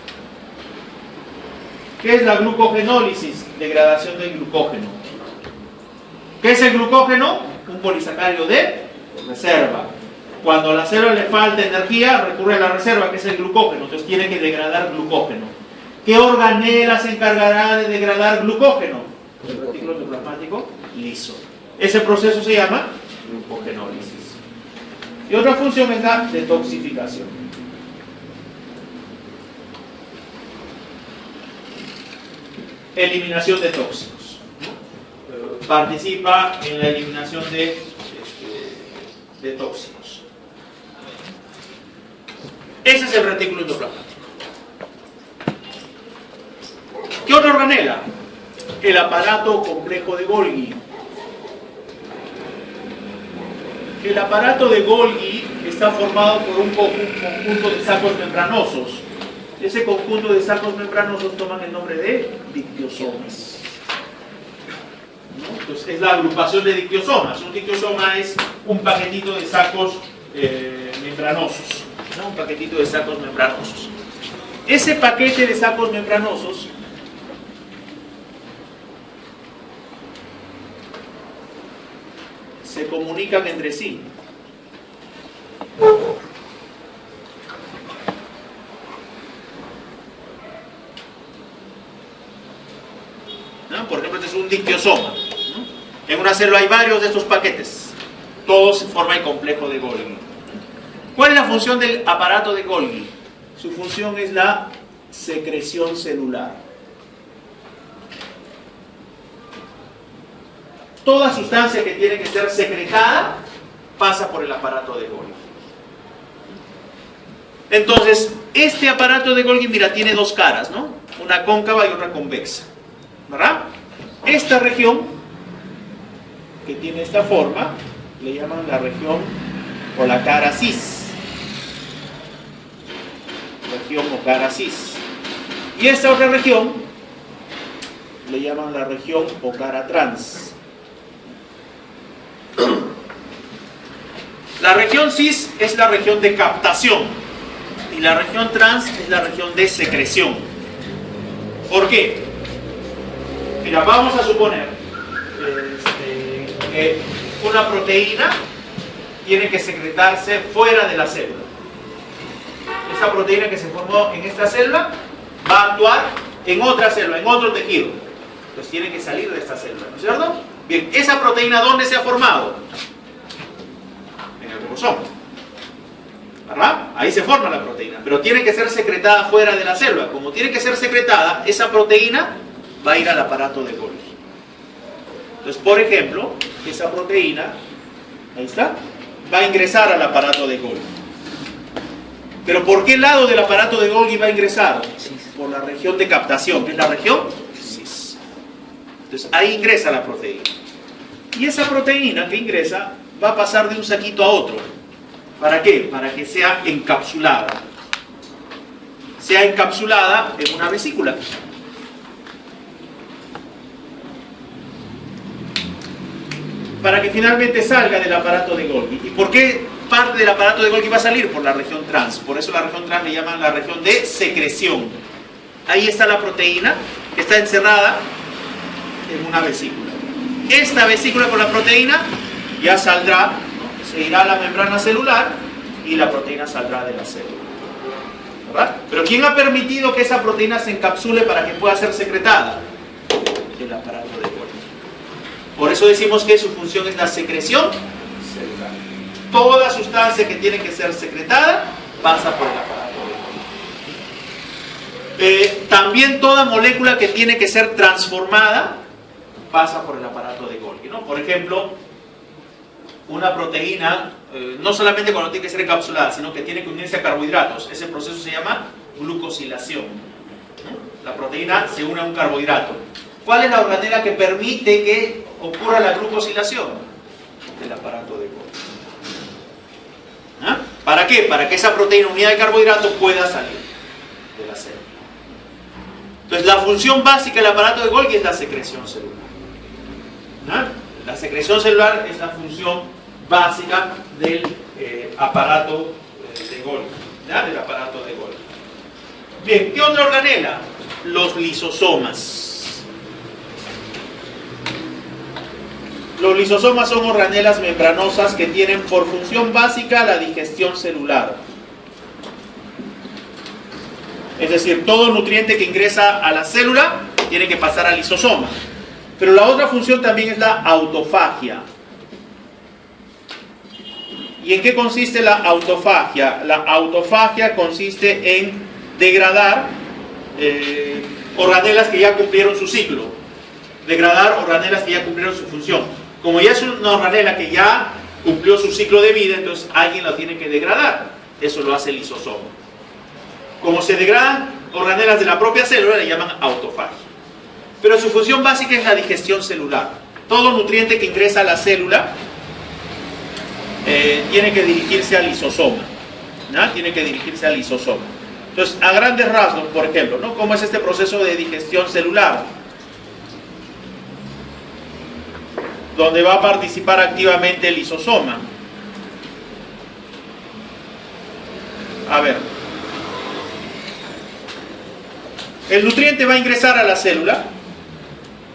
¿Qué es la glucogenólisis? Degradación del glucógeno. ¿Qué es el glucógeno? Un polisacárido de reserva. Cuando a la célula le falta energía, recurre a la reserva, que es el glucógeno. Entonces tiene que degradar glucógeno. ¿Qué organela se encargará de degradar glucógeno? El retículo endoplasmático liso. Ese proceso se llama glucogenólisis. Y otra función es la detoxificación. Eliminación de tóxicos. Participa en la eliminación de tóxicos. Ese es el retículo endoplasmático. ¿Qué otra organela? El aparato complejo de Golgi. El aparato de Golgi está formado por un conjunto de sacos membranosos. Ese conjunto de sacos membranosos toman el nombre de dictiosomas. ¿No? Entonces es la agrupación de dictiosomas. Un dictiosoma es un paquetito de sacos membranosos, ¿no? Un paquetito de sacos membranosos. Ese paquete de sacos membranosos se comunican entre sí. ¿No? Por ejemplo, este es un dictiosoma, ¿no? En una célula hay varios de estos paquetes. Todos forman el complejo de Golgi. ¿Cuál es la función del aparato de Golgi? Su función es la secreción celular. Toda sustancia que tiene que ser secretada pasa por el aparato de Golgi. Entonces, este aparato de Golgi, mira, tiene dos caras, ¿no? Una cóncava y otra convexa, ¿verdad? Esta región, que tiene esta forma, le llaman la región o la cara cis. Región o cara cis. Y esta otra región le llaman la región o cara trans. La región cis es la región de captación y la región trans es la región de secreción. ¿Por qué? Mira, vamos a suponer que una proteína tiene que secretarse fuera de la célula. Esa proteína que se formó en esta célula va a actuar en otra célula, en otro tejido. Entonces tiene que salir de esta célula, ¿no es cierto? Bien, ¿esa proteína dónde se ha formado? En el cromosoma, ¿verdad? Ahí se forma la proteína, pero tiene que ser secretada fuera de la célula. Como tiene que ser secretada, esa proteína va a ir al aparato de Golgi. Entonces, por ejemplo, esa proteína, ahí está, va a ingresar al aparato de Golgi. ¿Pero por qué lado del aparato de Golgi va a ingresar? Por la región de captación, que es la región cis. Entonces, ahí ingresa la proteína. Y esa proteína que ingresa va a pasar de un saquito a otro. ¿Para qué? Para que sea encapsulada. Sea encapsulada en una vesícula. Para que finalmente salga del aparato de Golgi. ¿Y por qué parte del aparato de Golgi va a salir? Por la región trans. Por eso la región trans le llaman la región de secreción. Ahí está la proteína que está encerrada en una vesícula. Esta vesícula con la proteína ya saldrá, ¿no? Se irá a la membrana celular y la proteína saldrá de la célula, ¿verdad? Pero ¿quién ha permitido que esa proteína se encapsule para que pueda ser secretada? El aparato de Golgi. Por eso decimos que su función es la secreción celular. Toda sustancia que tiene que ser secretada pasa por el aparato de Golgi. También toda molécula que tiene que ser transformada pasa por el aparato de Golgi, ¿no? Por ejemplo, una proteína, no solamente cuando tiene que ser encapsulada, sino que tiene que unirse a carbohidratos. Ese proceso se llama glucosilación, ¿no? La proteína se une a un carbohidrato. ¿Cuál es la organela que permite que ocurra la glucosilación? El aparato de Golgi. ¿Ah? ¿Para qué? Para que esa proteína unida al carbohidrato pueda salir de la célula. Entonces, la función básica del aparato de Golgi es la secreción celular. ¿Ah? La secreción celular es la función básica del aparato de Golgi, ¿ya? Del aparato de Golgi. Bien, ¿qué otra organela? Los lisosomas. Los lisosomas son organelas membranosas que tienen por función básica la digestión celular. Es decir, todo nutriente que ingresa a la célula tiene que pasar al lisosoma. Pero la otra función también es la autofagia. ¿Y en qué consiste la autofagia? La autofagia consiste en degradar organelas que ya cumplieron su ciclo. Degradar organelas que ya cumplieron su función. Como ya es una organela que ya cumplió su ciclo de vida, entonces alguien la tiene que degradar. Eso lo hace el lisosoma. Como se degradan organelas de la propia célula, le llaman autofagia. Pero su función básica es la digestión celular. Todo nutriente que ingresa a la célula tiene que dirigirse al lisosoma, ¿no? Tiene que dirigirse al lisosoma. Entonces, a grandes rasgos, por ejemplo, ¿no? ¿Cómo es este proceso de digestión celular? Donde va a participar activamente el lisosoma. A ver. El nutriente va a ingresar a la célula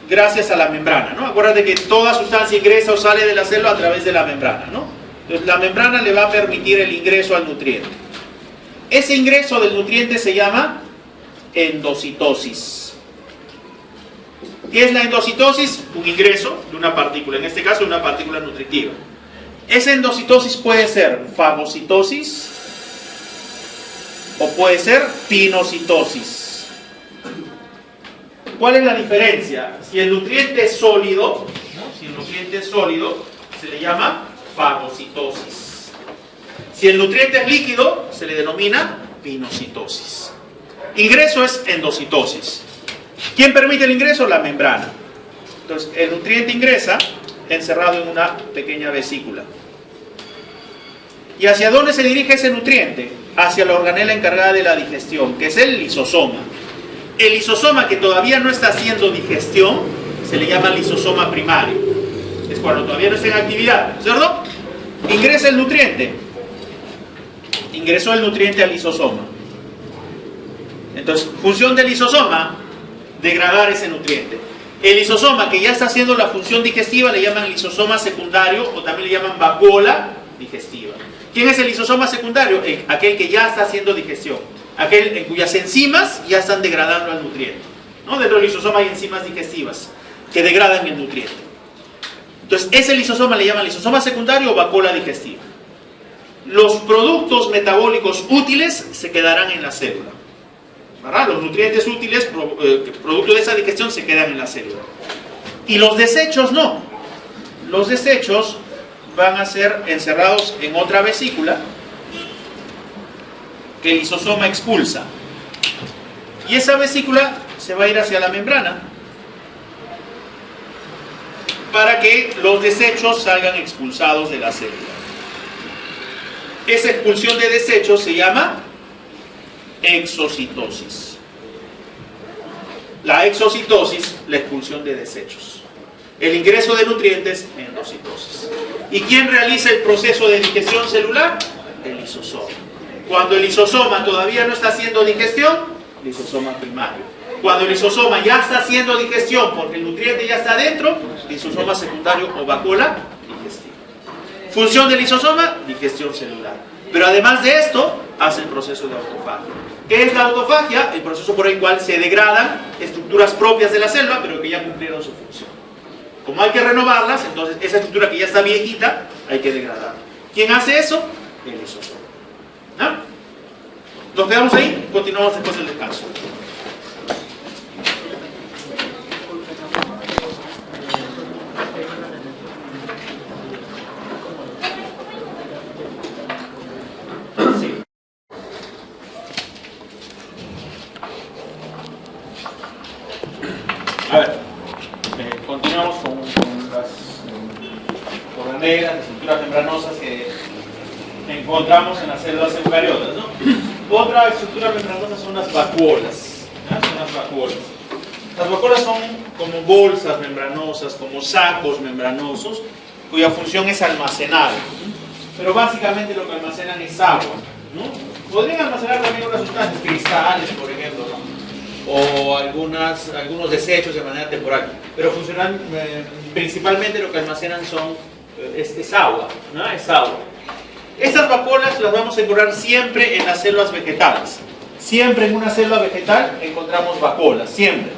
gracias a la membrana, ¿no? Acuérdate que toda sustancia ingresa o sale de la célula a través de la membrana, ¿no? Entonces la membrana le va a permitir el ingreso al nutriente. Ese ingreso del nutriente se llama endocitosis. ¿Qué es la endocitosis? Un ingreso de una partícula, en este caso una partícula nutritiva. Esa endocitosis puede ser fagocitosis o puede ser pinocitosis. ¿Cuál es la diferencia? Si el nutriente es sólido, ¿no? Si el nutriente es sólido, se le llama fagocitosis. Si el nutriente es líquido, se le denomina pinocitosis. Ingreso es endocitosis. ¿Quién permite el ingreso? La membrana. Entonces, el nutriente ingresa encerrado en una pequeña vesícula. ¿Y hacia dónde se dirige ese nutriente? Hacia la organela encargada de la digestión, que es el lisosoma. El lisosoma que todavía no está haciendo digestión se le llama lisosoma primario. Es cuando todavía no está en actividad, ¿cierto? Ingresa el nutriente. Ingresó el nutriente al lisosoma. Entonces, función del lisosoma, degradar ese nutriente. El lisosoma que ya está haciendo la función digestiva le llaman lisosoma secundario o también le llaman vacuola digestiva. ¿Quién es el lisosoma secundario? Aquel que ya está haciendo digestión. Aquel en cuyas enzimas ya están degradando el nutriente, ¿no? Dentro del lisosoma hay enzimas digestivas que degradan el nutriente. Entonces, ese lisosoma le llaman lisosoma secundario o vacuola digestiva. Los productos metabólicos útiles se quedarán en la célula, ¿verdad? Los nutrientes útiles, producto de esa digestión, se quedan en la célula. Y los desechos no. Los desechos van a ser encerrados en otra vesícula que el lisosoma expulsa. Y esa vesícula se va a ir hacia la membrana para que los desechos salgan expulsados de la célula. Esa expulsión de desechos se llama exocitosis. La exocitosis, la expulsión de desechos. El ingreso de nutrientes, endocitosis. ¿Y quién realiza el proceso de digestión celular? El lisosoma. Cuando el lisosoma todavía no está haciendo digestión, lisosoma primario. Cuando el lisosoma ya está haciendo digestión porque el nutriente ya está dentro, lisosoma secundario o vacuola digestiva. Función del lisosoma, digestión celular. Pero además de esto, hace el proceso de autofagia. ¿Qué es la autofagia? El proceso por el cual se degradan estructuras propias de la célula, pero que ya cumplieron su función. Como hay que renovarlas, entonces esa estructura que ya está viejita, hay que degradarla. ¿Quién hace eso? El lisosoma. ¿No? Nos quedamos ahí, continuamos después del descanso. Sí. A ver, continuamos con las organelas, las estructuras membranosas que encontramos en las células eucariotas, ¿no? Otra estructura membranosa son las vacuolas, ¿no? Son las vacuolas. Las vacuolas son como bolsas membranosas, como sacos membranosos, cuya función es almacenar. Pero básicamente lo que almacenan es agua, ¿no? Podrían almacenar también otras sustancias, cristales, por ejemplo, ¿no? O algunos desechos de manera temporal. Pero funcionan, principalmente lo que almacenan es agua, ¿no? Es agua. Estas vacuolas las vamos a encontrar siempre en las células vegetales. Siempre en una célula vegetal encontramos vacuolas, siempre.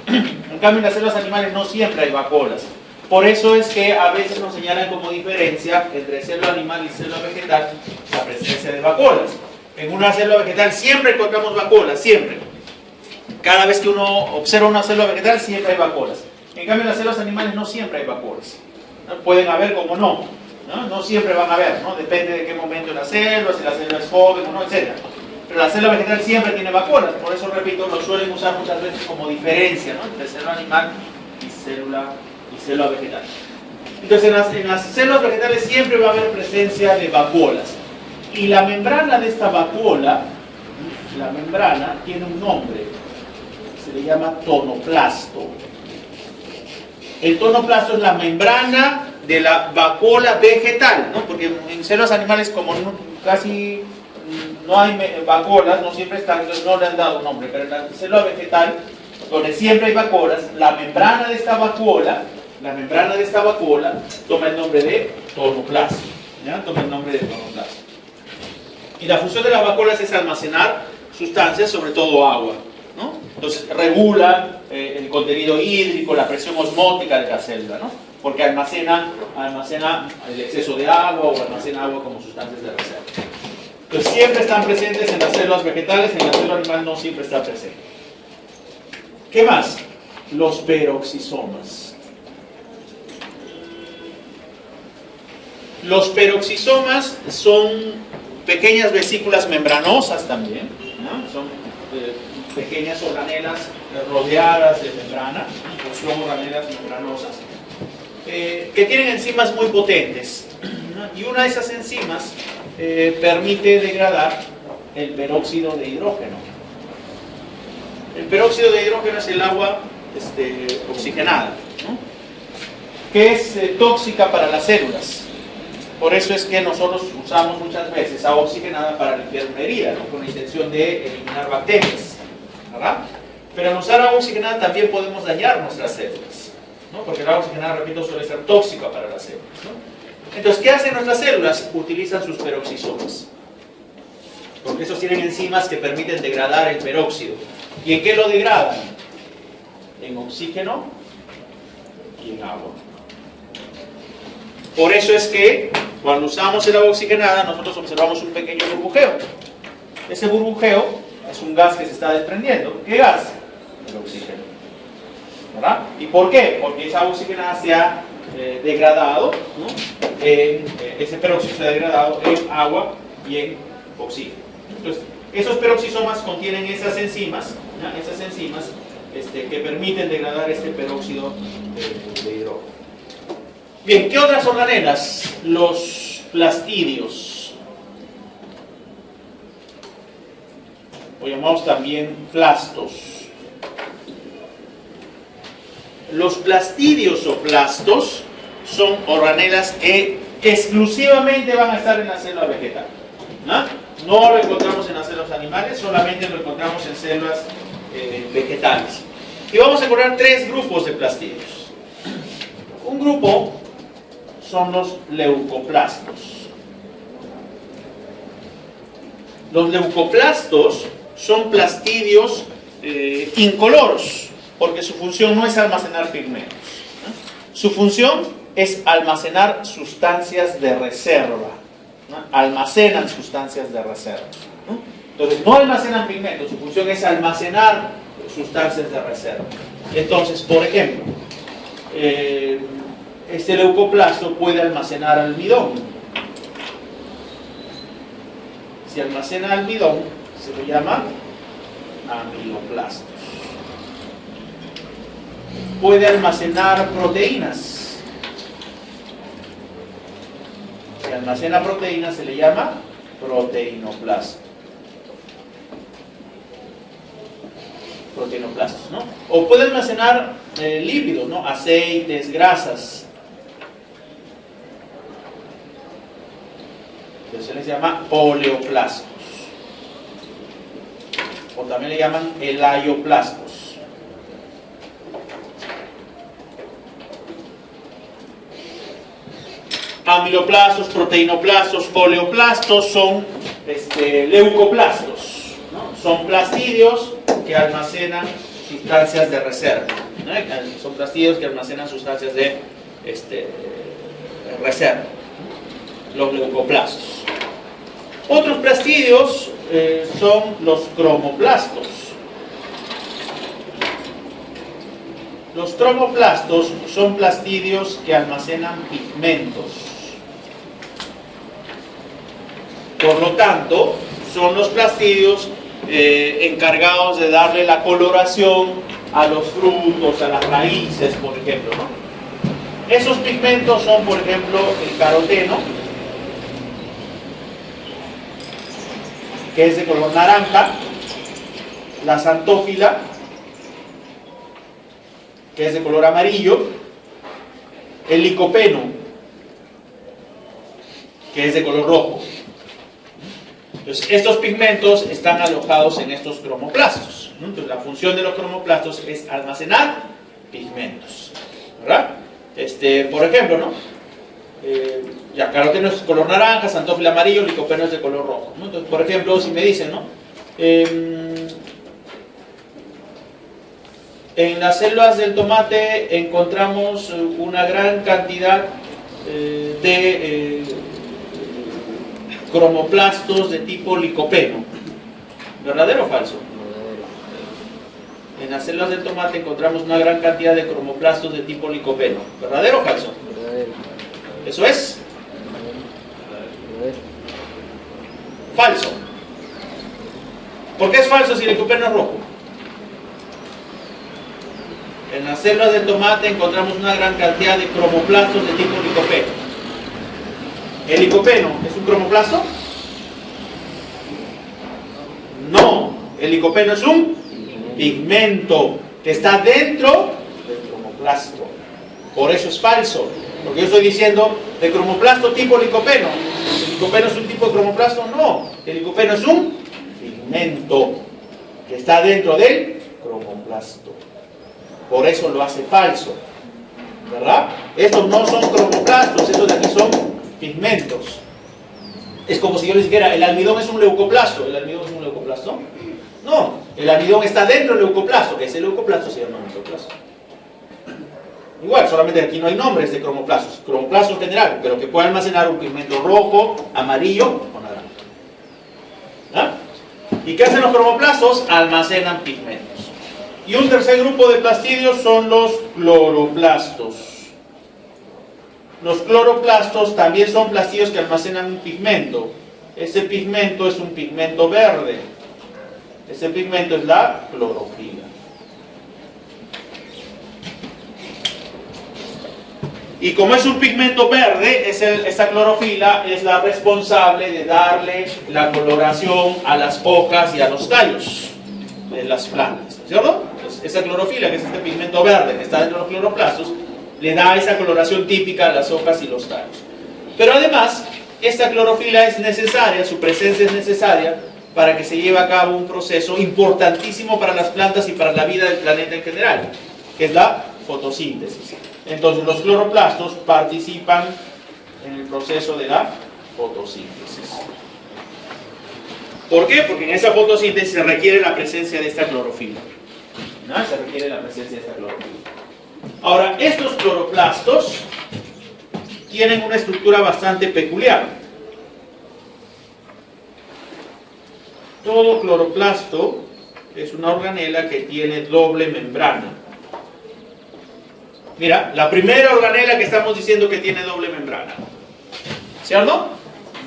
cambio, en las células animales no siempre hay vacuolas. Por eso es que a veces nos señalan como diferencia entre célula animal y célula vegetal la presencia de vacuolas. En una célula vegetal siempre encontramos vacuolas, siempre. Cada vez que uno observa una célula vegetal siempre hay vacuolas. En cambio, en las células animales no siempre hay vacuolas. ¿No? Pueden haber como no. No siempre van a haber, ¿no? Depende de qué momento de la célula, si la célula es joven o no, etc. Pero la célula vegetal siempre tiene vacuolas. Por eso, repito, lo suelen usar muchas veces como diferencia, ¿no? Entre célula animal y célula vegetal. Entonces, en las células vegetales siempre va a haber presencia de vacuolas. Y la membrana de esta vacuola, la membrana, tiene un nombre. Se le llama tonoplasto. El tonoplasto es la membrana de la vacuola vegetal, ¿no? Porque en células animales, como casi no hay vacuolas, no siempre están, entonces no le han dado nombre. Pero en la célula vegetal, donde siempre hay vacuolas, la membrana de esta vacuola toma el nombre de tonoplasto. ¿Ya? Toma el nombre de tonoplasto. Y la función de las vacuolas es almacenar sustancias, sobre todo agua, ¿no? Entonces regulan el contenido hídrico, la presión osmótica de la célula, ¿no? Porque almacena el exceso de agua o almacena agua como sustancias de reserva. Entonces siempre están presentes en las células vegetales, en la célula animal no siempre está presente. ¿Qué más? Los peroxisomas. Los peroxisomas son pequeñas vesículas membranosas también, ¿no? Son pequeñas organelas rodeadas de membrana, son organelas membranosas, que tienen enzimas muy potentes, ¿no? Y una de esas enzimas permite degradar el peróxido de hidrógeno. El peróxido de hidrógeno es el agua oxigenada, ¿no? Que es tóxica para las células. Por eso es que nosotros usamos muchas veces agua oxigenada para limpiar una herida, ¿no? Con la intención de eliminar bacterias, ¿verdad? Pero al usar agua oxigenada también podemos dañar nuestras células, ¿no? Porque el agua oxigenada, repito, suele ser tóxica para las células, ¿no? Entonces, ¿qué hacen nuestras células? Utilizan sus peroxisomas, porque esos tienen enzimas que permiten degradar el peróxido. ¿Y en qué lo degradan? En oxígeno y en agua. Por eso es que cuando usamos el agua oxigenada nosotros observamos un pequeño burbujeo. Ese burbujeo es un gas que se está desprendiendo. ¿Qué gas? El oxígeno, ¿verdad? ¿Y por qué? Porque esa agua oxigenada se ha degradado, ¿no? Ese peróxido se ha degradado en agua y en oxígeno. Entonces, esos peroxisomas contienen esas enzimas, ¿no? Esas enzimas que permiten degradar este peróxido de hidrógeno. Bien, ¿qué otras organelas? Los plastidios, o llamados también plastos. Los plastidios o plastos son organelas que exclusivamente van a estar en la célula vegetal, ¿no? No lo encontramos en las células animales, solamente lo encontramos en células vegetales. Y vamos a encontrar tres grupos de plastidios. Un grupo son los leucoplastos. Los leucoplastos son plastidios incoloros, porque su función no es almacenar pigmentos, ¿no? Su función es almacenar sustancias de reserva, ¿no? Almacenan sustancias de reserva, ¿no? Entonces no almacenan pigmentos, su función es almacenar sustancias de reserva. Entonces, por ejemplo, este leucoplasto puede almacenar almidón. Si almacena almidón, se le llama amiloplastos. Puede almacenar proteínas. Si almacena proteínas, se le llama proteinoplasto. Proteinoplastos, ¿no? O puede almacenar lípidos, ¿no? Aceites, grasas. Se les llama oleoplastos, o también le llaman elaioplastos. Amiloplastos, proteinoplastos, oleoplastos son leucoplastos, ¿no? Son plastidios que almacenan sustancias de reserva, ¿no? Son plastidios que almacenan sustancias de reserva, los leucoplastos. Otros plastidios son los cromoplastos. Los cromoplastos son plastidios que almacenan pigmentos. Por lo tanto, son los plastidios encargados de darle la coloración a los frutos, a las raíces, por ejemplo, ¿no? Esos pigmentos son, por ejemplo, el caroteno, que es de color naranja, la xantófila, que es de color amarillo, el licopeno, que es de color rojo. Entonces, estos pigmentos están alojados en estos cromoplastos, ¿no? Entonces, la función de los cromoplastos es almacenar pigmentos, ¿verdad? Por ejemplo, ¿no? Caroteno es de color naranja, xantófila amarillo, licopeno es de color rojo, ¿no? Entonces, por ejemplo, si me dicen, ¿no? En las células del tomate encontramos una gran cantidad de cromoplastos de tipo licopeno. ¿Verdadero o falso? En las células del tomate encontramos una gran cantidad de cromoplastos de tipo licopeno. ¿Verdadero o falso? ¿Eso es? Falso. ¿Por qué es falso si el licopeno es rojo? En las células del tomate encontramos una gran cantidad de cromoplastos de tipo licopeno. ¿El licopeno es un cromoplasto? No, el licopeno es un pigmento que está dentro del cromoplasto. Por eso es falso. Porque yo estoy diciendo de cromoplasto tipo licopeno. ¿El licopeno es un tipo de cromoplasto? No, el licopeno es un pigmento que está dentro del cromoplasto. Por eso lo hace falso, ¿verdad? Estos no son cromoplastos, estos de aquí son pigmentos. Es como si yo les dijera, el almidón es un leucoplasto. ¿El almidón es un leucoplasto? No, el almidón está dentro del leucoplasto. Ese leucoplasto se llama leucoplasto. Igual, solamente aquí no hay nombres de cromoplastos. Cromoplasto en general, pero que puede almacenar un pigmento rojo, amarillo o naranja. ¿Ah? ¿Y qué hacen los cromoplastos? Almacenan pigmentos. Y un tercer grupo de plastidios son los cloroplastos. Los cloroplastos también son plastidios que almacenan un pigmento. Ese pigmento es un pigmento verde. Ese pigmento es la clorofila. Y como es un pigmento verde, esa clorofila es la responsable de darle la coloración a las hojas y a los tallos de las plantas, ¿cierto? Entonces, esa clorofila, que es este pigmento verde que está dentro de los cloroplastos, le da esa coloración típica a las hojas y los tallos. Pero además, esta clorofila es necesaria, su presencia es necesaria para que se lleve a cabo un proceso importantísimo para las plantas y para la vida del planeta en general, que es la fotosíntesis. Entonces los cloroplastos participan en el proceso de la fotosíntesis. ¿Por qué? Porque en esa fotosíntesis se requiere la presencia de esta clorofila. ¿No? Se requiere la presencia de esta clorofila. Ahora, estos cloroplastos tienen una estructura bastante peculiar. Todo cloroplasto es una organela que tiene doble membrana. Mira, la primera organela que estamos diciendo que tiene doble membrana, ¿cierto?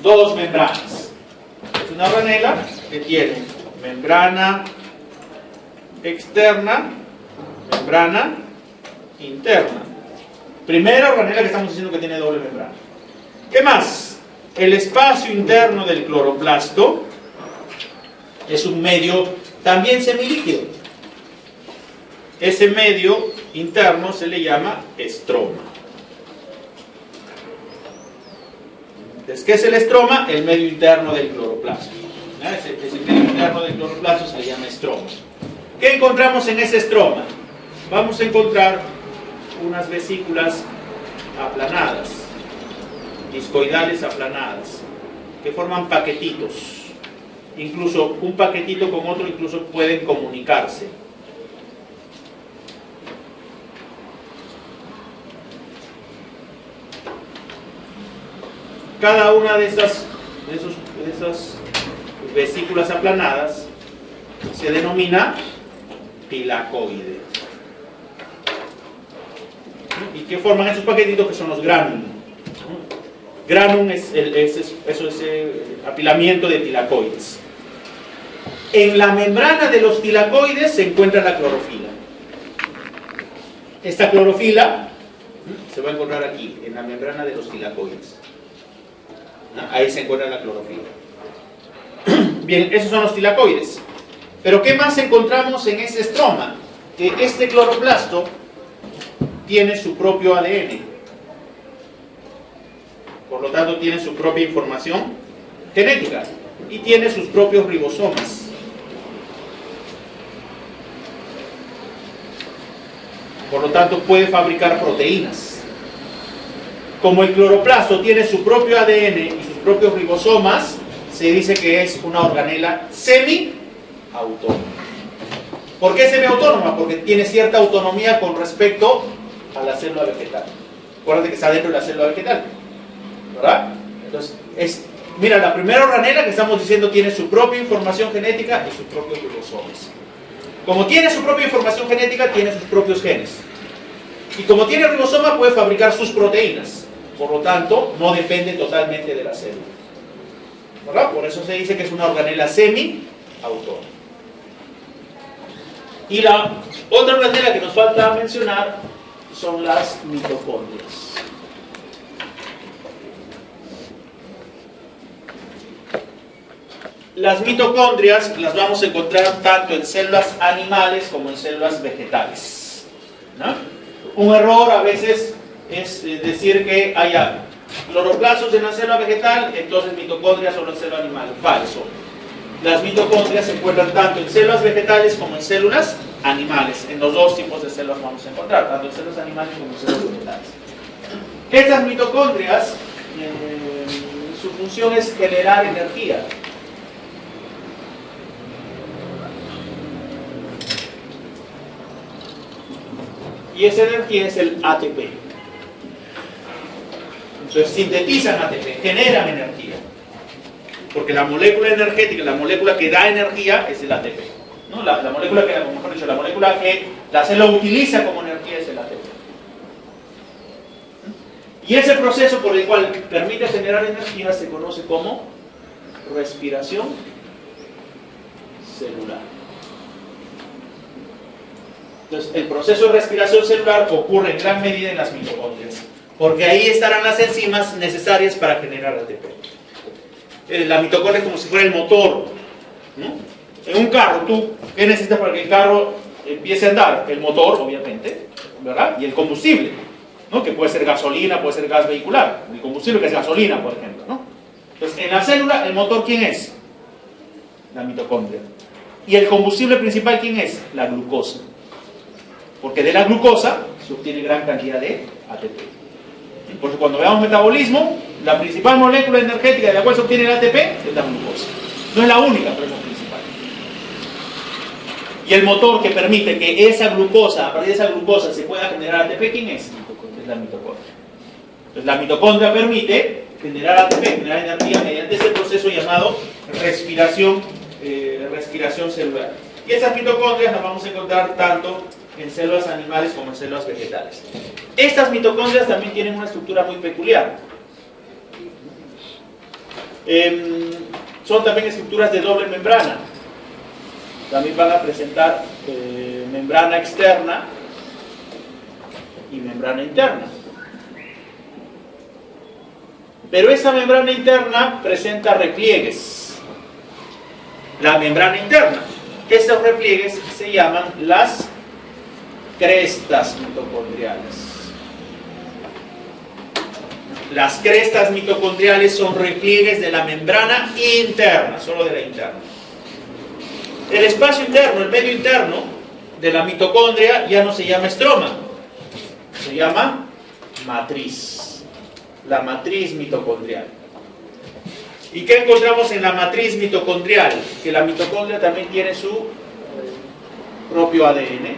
Dos membranas. Es una organela que tiene membrana externa, membrana interna. Primera organela que estamos diciendo que tiene doble membrana. ¿Qué más? El espacio interno del cloroplasto es un medio también semilíquido. Ese medio interno se le llama estroma. Entonces, ¿qué es el estroma? El medio interno del cloroplasto. Ese medio interno del cloroplasto se le llama estroma. ¿Qué encontramos en ese estroma? Vamos a encontrar unas vesículas aplanadas, discoidales aplanadas, que forman paquetitos. Incluso un paquetito con otro incluso pueden comunicarse. cada una de esas vesículas aplanadas se denomina tilacoide. ¿Y qué forman esos paquetitos? Que son los granum. Granum es apilamiento de tilacoides. En la membrana de los tilacoides se encuentra la clorofila. Esta clorofila se va a encontrar aquí, en la membrana de los tilacoides. Ahí se encuentra la clorofila. Bien, esos son los tilacoides. Pero ¿qué más encontramos en ese estroma? Que este cloroplasto tiene su propio ADN. Por lo tanto, tiene su propia información genética y tiene sus propios ribosomas. Por lo tanto, puede fabricar proteínas. Como el cloroplasto tiene su propio ADN y sus propios ribosomas, se dice que es una organela semi-autónoma. ¿Por qué semi-autónoma? Porque tiene cierta autonomía con respecto a la célula vegetal. Acuérdate que está dentro de la célula vegetal, ¿verdad? Entonces, mira, la primera organela que estamos diciendo tiene su propia información genética y sus propios ribosomas. Como tiene su propia información genética, tiene sus propios genes. Y como tiene ribosoma, puede fabricar sus proteínas. Por lo tanto, no depende totalmente de la célula, ¿verdad? Por eso se dice que es una organela semi-autónoma. Y la otra organela que nos falta mencionar son las mitocondrias. Las mitocondrias las vamos a encontrar tanto en células animales como en células vegetales, ¿no? Un error a veces es decir que haya cloroplastos en la célula vegetal, entonces mitocondrias solo en célula animal. Falso. Las mitocondrias se encuentran tanto en células vegetales como en células animales. En los dos tipos de células vamos a encontrar, tanto en células animales como en células vegetales. Estas mitocondrias, su función es generar energía. Y esa energía es el ATP. Entonces sintetizan ATP, generan energía. Porque la molécula energética, la molécula que da energía es el ATP, ¿no? La molécula que, mejor dicho, la molécula que la célula utiliza como energía es el ATP. Y ese proceso por el cual permite generar energía se conoce como respiración celular. Entonces, el proceso de respiración celular ocurre en gran medida en las mitocondrias, porque ahí estarán las enzimas necesarias para generar ATP. La mitocondria es como si fuera el motor, ¿no? En un carro, ¿qué necesitas para que el carro empiece a andar? El motor, obviamente, ¿verdad? Y el combustible, ¿no? Que puede ser gasolina, puede ser gas vehicular. El combustible que es gasolina, por ejemplo, ¿no? Entonces, en la célula, ¿el motor quién es? La mitocondria. ¿Y el combustible principal quién es? La glucosa. Porque de la glucosa se obtiene gran cantidad de ATP. Porque cuando veamos metabolismo, la principal molécula energética de la cual se obtiene el ATP es la glucosa. No es la única, pero es la principal. Y el motor que permite que esa glucosa, a partir de esa glucosa, se pueda generar ATP, ¿quién es? Es la mitocondria. Entonces la mitocondria permite generar ATP, generar energía mediante ese proceso llamado respiración celular. Y esas mitocondrias las vamos a encontrar tanto en células animales como en células vegetales. Estas mitocondrias también tienen una estructura muy peculiar. Son también estructuras de doble membrana. También van a presentar membrana externa y membrana interna. Pero esa membrana interna presenta repliegues. La membrana interna. Estos repliegues se llaman las crestas mitocondriales. Las crestas mitocondriales son repliegues de la membrana interna, solo de la interna. El espacio interno, el medio interno de la mitocondria ya no se llama estroma, se llama matriz. La matriz mitocondrial. ¿Y qué encontramos en la matriz mitocondrial? Que la mitocondria también tiene su propio ADN.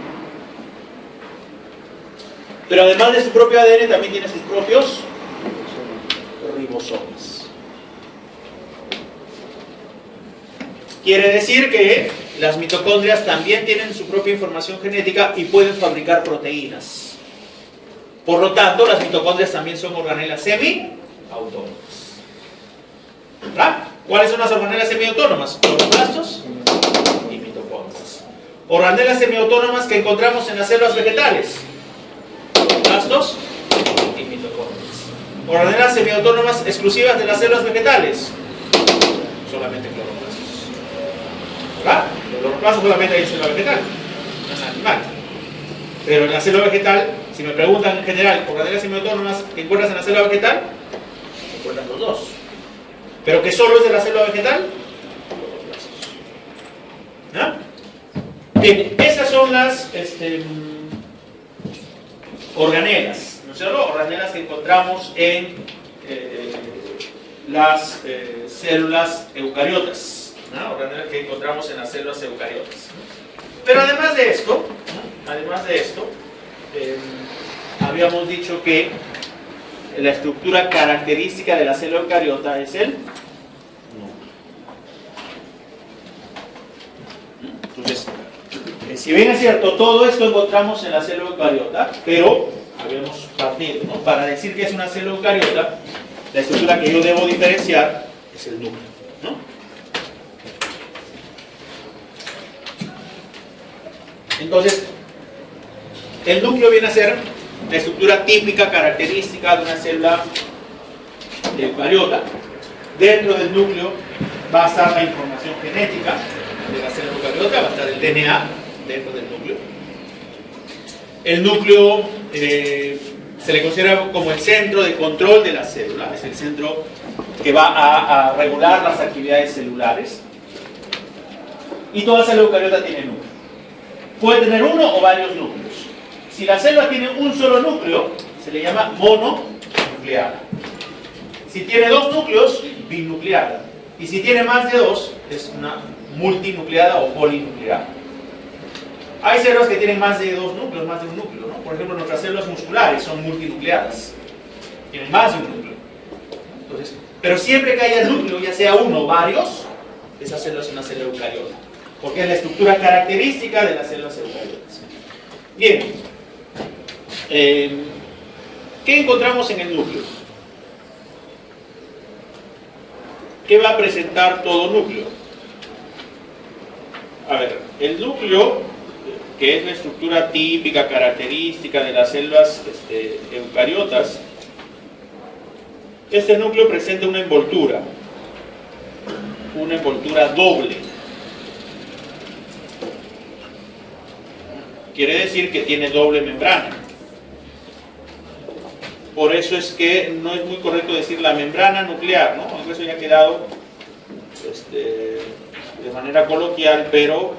Pero además de su propio ADN también tiene sus propios ribosomas. Quiere decir que las mitocondrias también tienen su propia información genética y pueden fabricar proteínas. Por lo tanto, las mitocondrias también son organelas semiautónomas. ¿Verdad? ¿Cuáles son las organelas semiautónomas? Cloroplastos y mitocondrias. Organelas semiautónomas que encontramos en las células vegetales. Cloroplastos y mitocondrias. Organelas semiautónomas exclusivas de las células vegetales. Solamente cloroplastos. ¿Verdad? Los cloroplastos solamente hay en célula vegetal, no en el animal. Pero en la célula vegetal, si me preguntan en general, organelas semiautónomas que encuentras en la célula vegetal, encuentras los dos. Pero que solo es de la célula vegetal, ¿no? Bien, esas son las organelas, ¿no es cierto? Organelas que encontramos en las células eucariotas, ¿no? Organelas que encontramos en las células eucariotas. Pero además de esto, habíamos dicho que la estructura característica de la célula eucariota es el núcleo. Entonces, si bien es cierto, todo esto encontramos en la célula eucariota, pero habíamos partido, ¿no? Para decir que es una célula eucariota, la estructura que yo debo diferenciar es el núcleo, ¿no? Entonces, el núcleo viene a ser la estructura típica, característica de una célula eucariota. Dentro del núcleo va a estar la información genética de la célula eucariota, va a estar el DNA dentro del núcleo. El núcleo se le considera como el centro de control de la célula, es el centro que va a regular las actividades celulares. Y toda célula eucariota tiene núcleo. Puede tener uno o varios núcleos. Si la célula tiene un solo núcleo, se le llama mononucleada. Si tiene dos núcleos, binucleada. Y si tiene más de dos, es una multinucleada o polinucleada. Hay células que tienen más de dos núcleos, más de un núcleo, ¿no? Por ejemplo, nuestras células musculares son multinucleadas. Tienen más de un núcleo. Entonces, pero siempre que haya núcleo, ya sea uno o varios, esa célula es una célula eucariota. Porque es la estructura característica de las células eucariotas. Bien. ¿Qué encontramos en el núcleo? ¿Qué va a presentar todo núcleo? A ver, el núcleo, que es la estructura típica, característica de las células eucariotas, este núcleo presenta una envoltura doble. Quiere decir que tiene doble membrana. Por eso es que no es muy correcto decir la membrana nuclear, ¿no? Eso ya ha quedado de manera coloquial, pero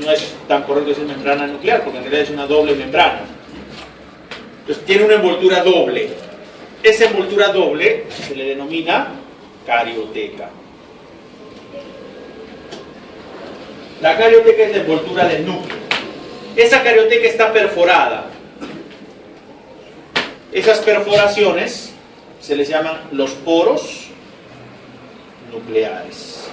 no es tan correcto decir membrana nuclear, porque en realidad es una doble membrana. Entonces tiene una envoltura doble. Esa envoltura doble se le denomina carioteca. La carioteca es la envoltura del núcleo. Esa carioteca está perforada. Esas perforaciones se les llaman los poros nucleares.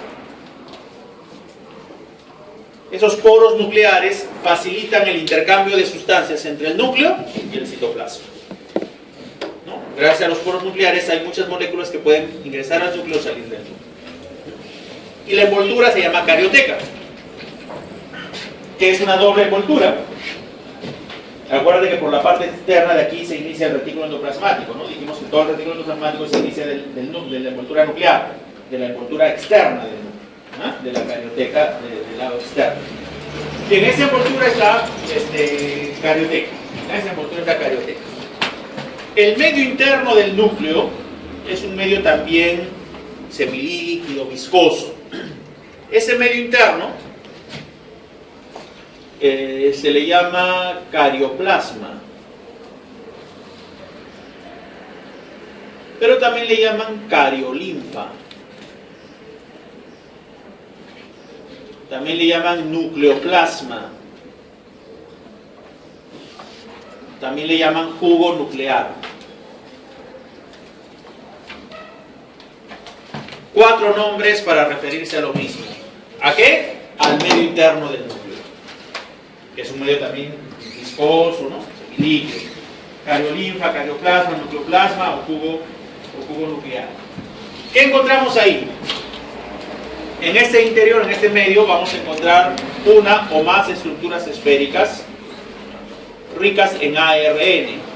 Esos poros nucleares facilitan el intercambio de sustancias entre el núcleo y el citoplasma, ¿no? Gracias a los poros nucleares hay muchas moléculas que pueden ingresar al núcleo o salir del núcleo. Y la envoltura se llama carioteca, que es una doble envoltura. Acuérdate que por la parte externa de aquí se inicia el retículo endoplasmático, ¿no? Dijimos que todo el retículo endoplasmático se inicia de la envoltura nuclear, de la envoltura externa del núcleo, ¿no? De la carioteca del lado externo. Y en esa envoltura es la carioteca. Esa envoltura es la carioteca. El medio interno del núcleo es un medio también semilíquido, viscoso. Ese medio interno se le llama carioplasma, pero también le llaman cariolinfa, también le llaman nucleoplasma, también le llaman jugo nuclear. 4 nombres para referirse a lo mismo. ¿A qué? Al medio interno del núcleo, que es un medio también viscoso, ¿no? Líquido. Cariolinfa, carioplasma, nucleoplasma o cubo nuclear. ¿Qué encontramos ahí? En este interior, en este medio, vamos a encontrar una o más estructuras esféricas ricas en ARN.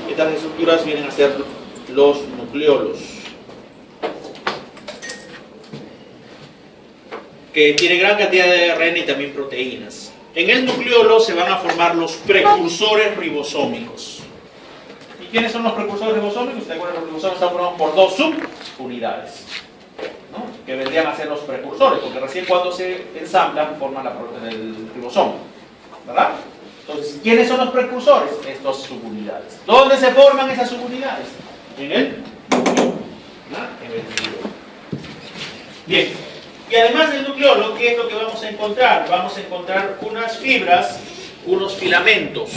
Estas estructuras vienen a ser los nucleolos, que tiene gran cantidad de ARN y también proteínas. En el nucleolo se van a formar los precursores ribosómicos. ¿Y quiénes son los precursores ribosómicos? ¿Te acuerdas? Los ribosomas están formados por dos subunidades, ¿no? Que vendrían a ser los precursores, porque recién cuando se ensamblan forman el ribosoma, ¿verdad? Entonces, ¿quiénes son los precursores? Estas subunidades. ¿Dónde se forman esas subunidades? En el núcleo, ¿no? En el núcleo. Bien. Y además del nucleolo, ¿qué es lo que vamos a encontrar? Vamos a encontrar unas fibras, unos filamentos.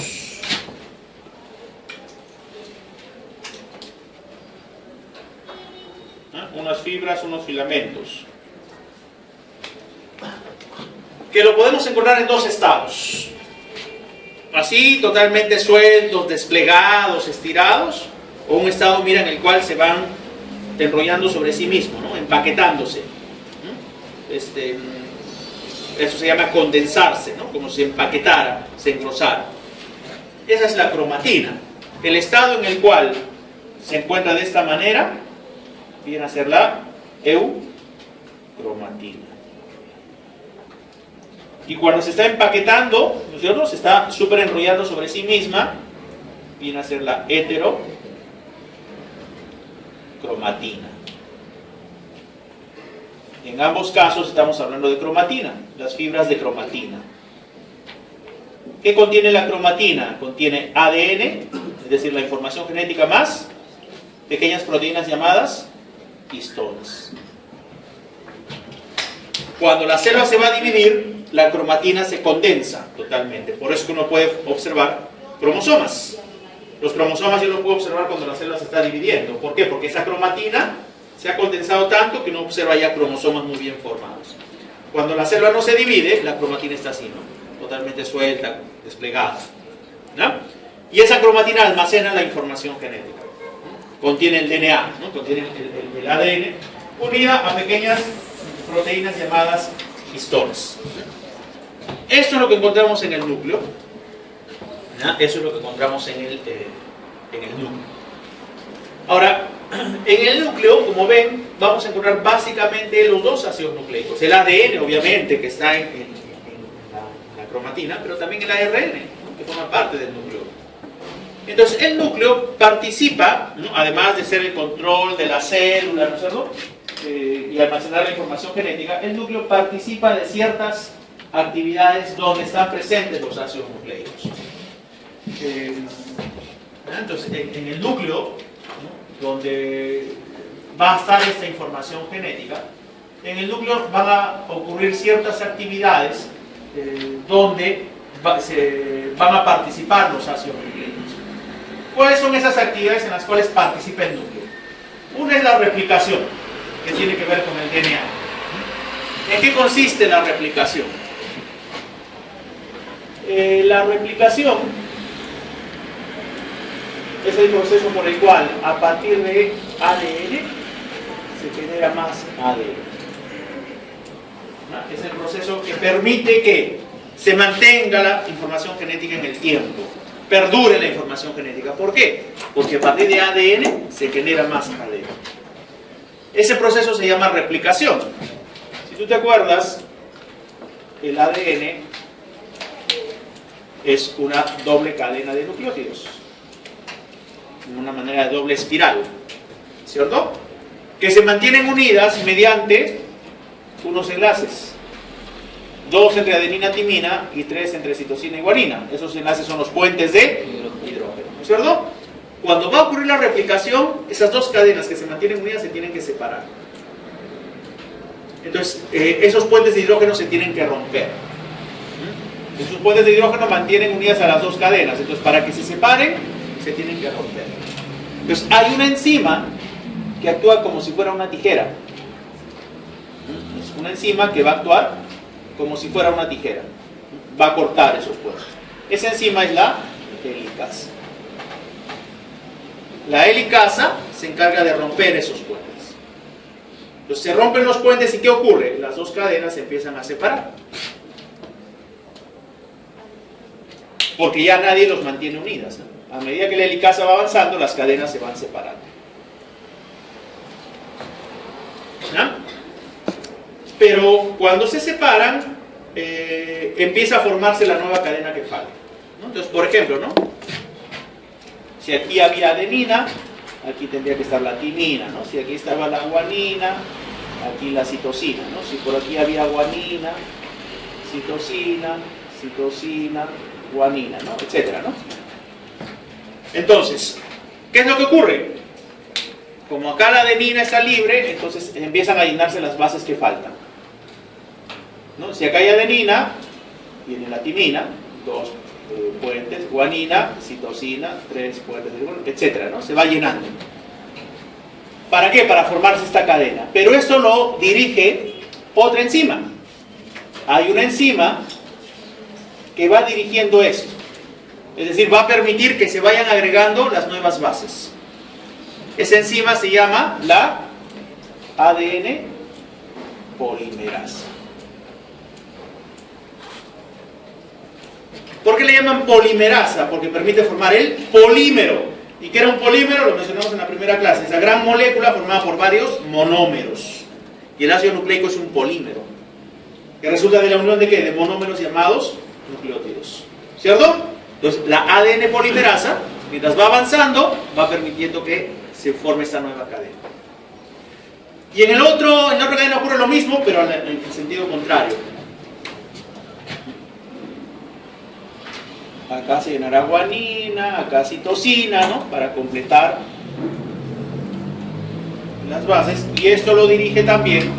Unas fibras, unos filamentos. Que lo podemos encontrar en dos estados. Así, totalmente sueltos, desplegados, estirados. O un estado, mira, en el cual se van enrollando sobre sí mismo, ¿no? Empaquetándose. Eso se llama condensarse, ¿no? Como si empaquetara, se engrosara. Esa es la cromatina. El estado en el cual se encuentra de esta manera viene a ser la eucromatina. Y cuando se está empaquetando, ¿no es cierto? Se está súper enrollando sobre sí misma, viene a ser la heterocromatina. En ambos casos estamos hablando de cromatina, las fibras de cromatina. ¿Qué contiene la cromatina? Contiene ADN, es decir, la información genética más pequeñas proteínas llamadas histonas. Cuando la célula se va a dividir, la cromatina se condensa totalmente. Por eso es que uno puede observar cromosomas. Los cromosomas yo los puedo observar cuando la célula se está dividiendo. ¿Por qué? Porque esa cromatina se ha condensado tanto que uno observa ya cromosomas muy bien formados. Cuando la célula no se divide, la cromatina está así, ¿no? Totalmente suelta, desplegada, ¿no? Y esa cromatina almacena la información genética. Contiene el DNA, ¿no? Contiene el ADN, unida a pequeñas proteínas llamadas histonas. Esto es lo que encontramos en el núcleo, ¿no? Eso es lo que encontramos en el núcleo. Ahora, en el núcleo, como ven, vamos a encontrar básicamente los dos ácidos nucleicos. El ADN, obviamente, que está en la cromatina, pero también el ARN, ¿no? Que forma parte del núcleo. Entonces, el núcleo participa, ¿no? Además de ser el control de la célula, ¿no es cierto? Y almacenar la información genética, el núcleo participa de ciertas actividades donde están presentes los ácidos nucleicos. Entonces, en el núcleo, donde va a estar esta información genética, en el núcleo van a ocurrir ciertas actividades donde van a participar los ácidos nucleicos. ¿Cuáles son esas actividades en las cuales participa el núcleo? Una es la replicación, que tiene que ver con el DNA. ¿En qué consiste la replicación? La replicación es el proceso por el cual a partir de ADN se genera más ADN. ¿No? Es el proceso que permite que se mantenga la información genética en el tiempo, perdure la información genética. ¿Por qué? Porque a partir de ADN se genera más ADN. Ese proceso se llama replicación. Si tú te acuerdas, el ADN es una doble cadena de nucleótidos, una manera de doble espiral, ¿cierto? Que se mantienen unidas mediante unos enlaces, 2 entre adenina, timina y 3 entre citosina y guanina. Esos enlaces son los puentes de hidrógeno, ¿no es cierto? Cuando va a ocurrir la replicación, esas dos cadenas que se mantienen unidas se tienen que separar. Entonces, esos puentes de hidrógeno se tienen que romper. Esos puentes de hidrógeno mantienen unidas a las dos cadenas. Entonces, para que se separen, se tienen que romper. Entonces, hay una enzima que actúa como si fuera una tijera. Es una enzima que va a actuar como si fuera una tijera. Va a cortar esos puentes. Esa enzima es la helicasa. La helicasa se encarga de romper esos puentes. Entonces se rompen los puentes y ¿qué ocurre? Las dos cadenas se empiezan a separar. Porque ya nadie los mantiene unidas, ¿no? A medida que la helicasa va avanzando, las cadenas se van separando. ¿No? Pero cuando se separan, empieza a formarse la nueva cadena que falta, ¿no? Entonces, por ejemplo, ¿no? Si aquí había adenina, aquí tendría que estar la timina, ¿no? Si aquí estaba la guanina, aquí la citosina, ¿no? Si por aquí había guanina, citosina, guanina, ¿no? Etcétera, ¿no? Entonces, ¿qué es lo que ocurre? Como acá la adenina está libre, entonces empiezan a llenarse las bases que faltan, ¿no? Si acá hay adenina, viene la timina, 2 puentes, guanina, citosina, 3 puentes, etcétera, ¿no? Se va llenando. ¿Para qué? Para formarse esta cadena. Pero esto lo dirige otra enzima. Hay una enzima que va dirigiendo esto. Es decir, va a permitir que se vayan agregando las nuevas bases. Esa enzima se llama la ADN polimerasa. ¿Por qué le llaman polimerasa? Porque permite formar el polímero. ¿Y qué era un polímero? Lo mencionamos en la primera clase. Esa gran molécula formada por varios monómeros. Y el ácido nucleico es un polímero, que resulta de la unión de ¿qué? De monómeros llamados nucleótidos. ¿Cierto? Entonces, la ADN polimerasa, mientras va avanzando, va permitiendo que se forme esta nueva cadena. Y en la otra cadena ocurre lo mismo, pero en el sentido contrario. Acá se llenará guanina, acá citosina, ¿no? Para completar las bases. Y esto lo dirige también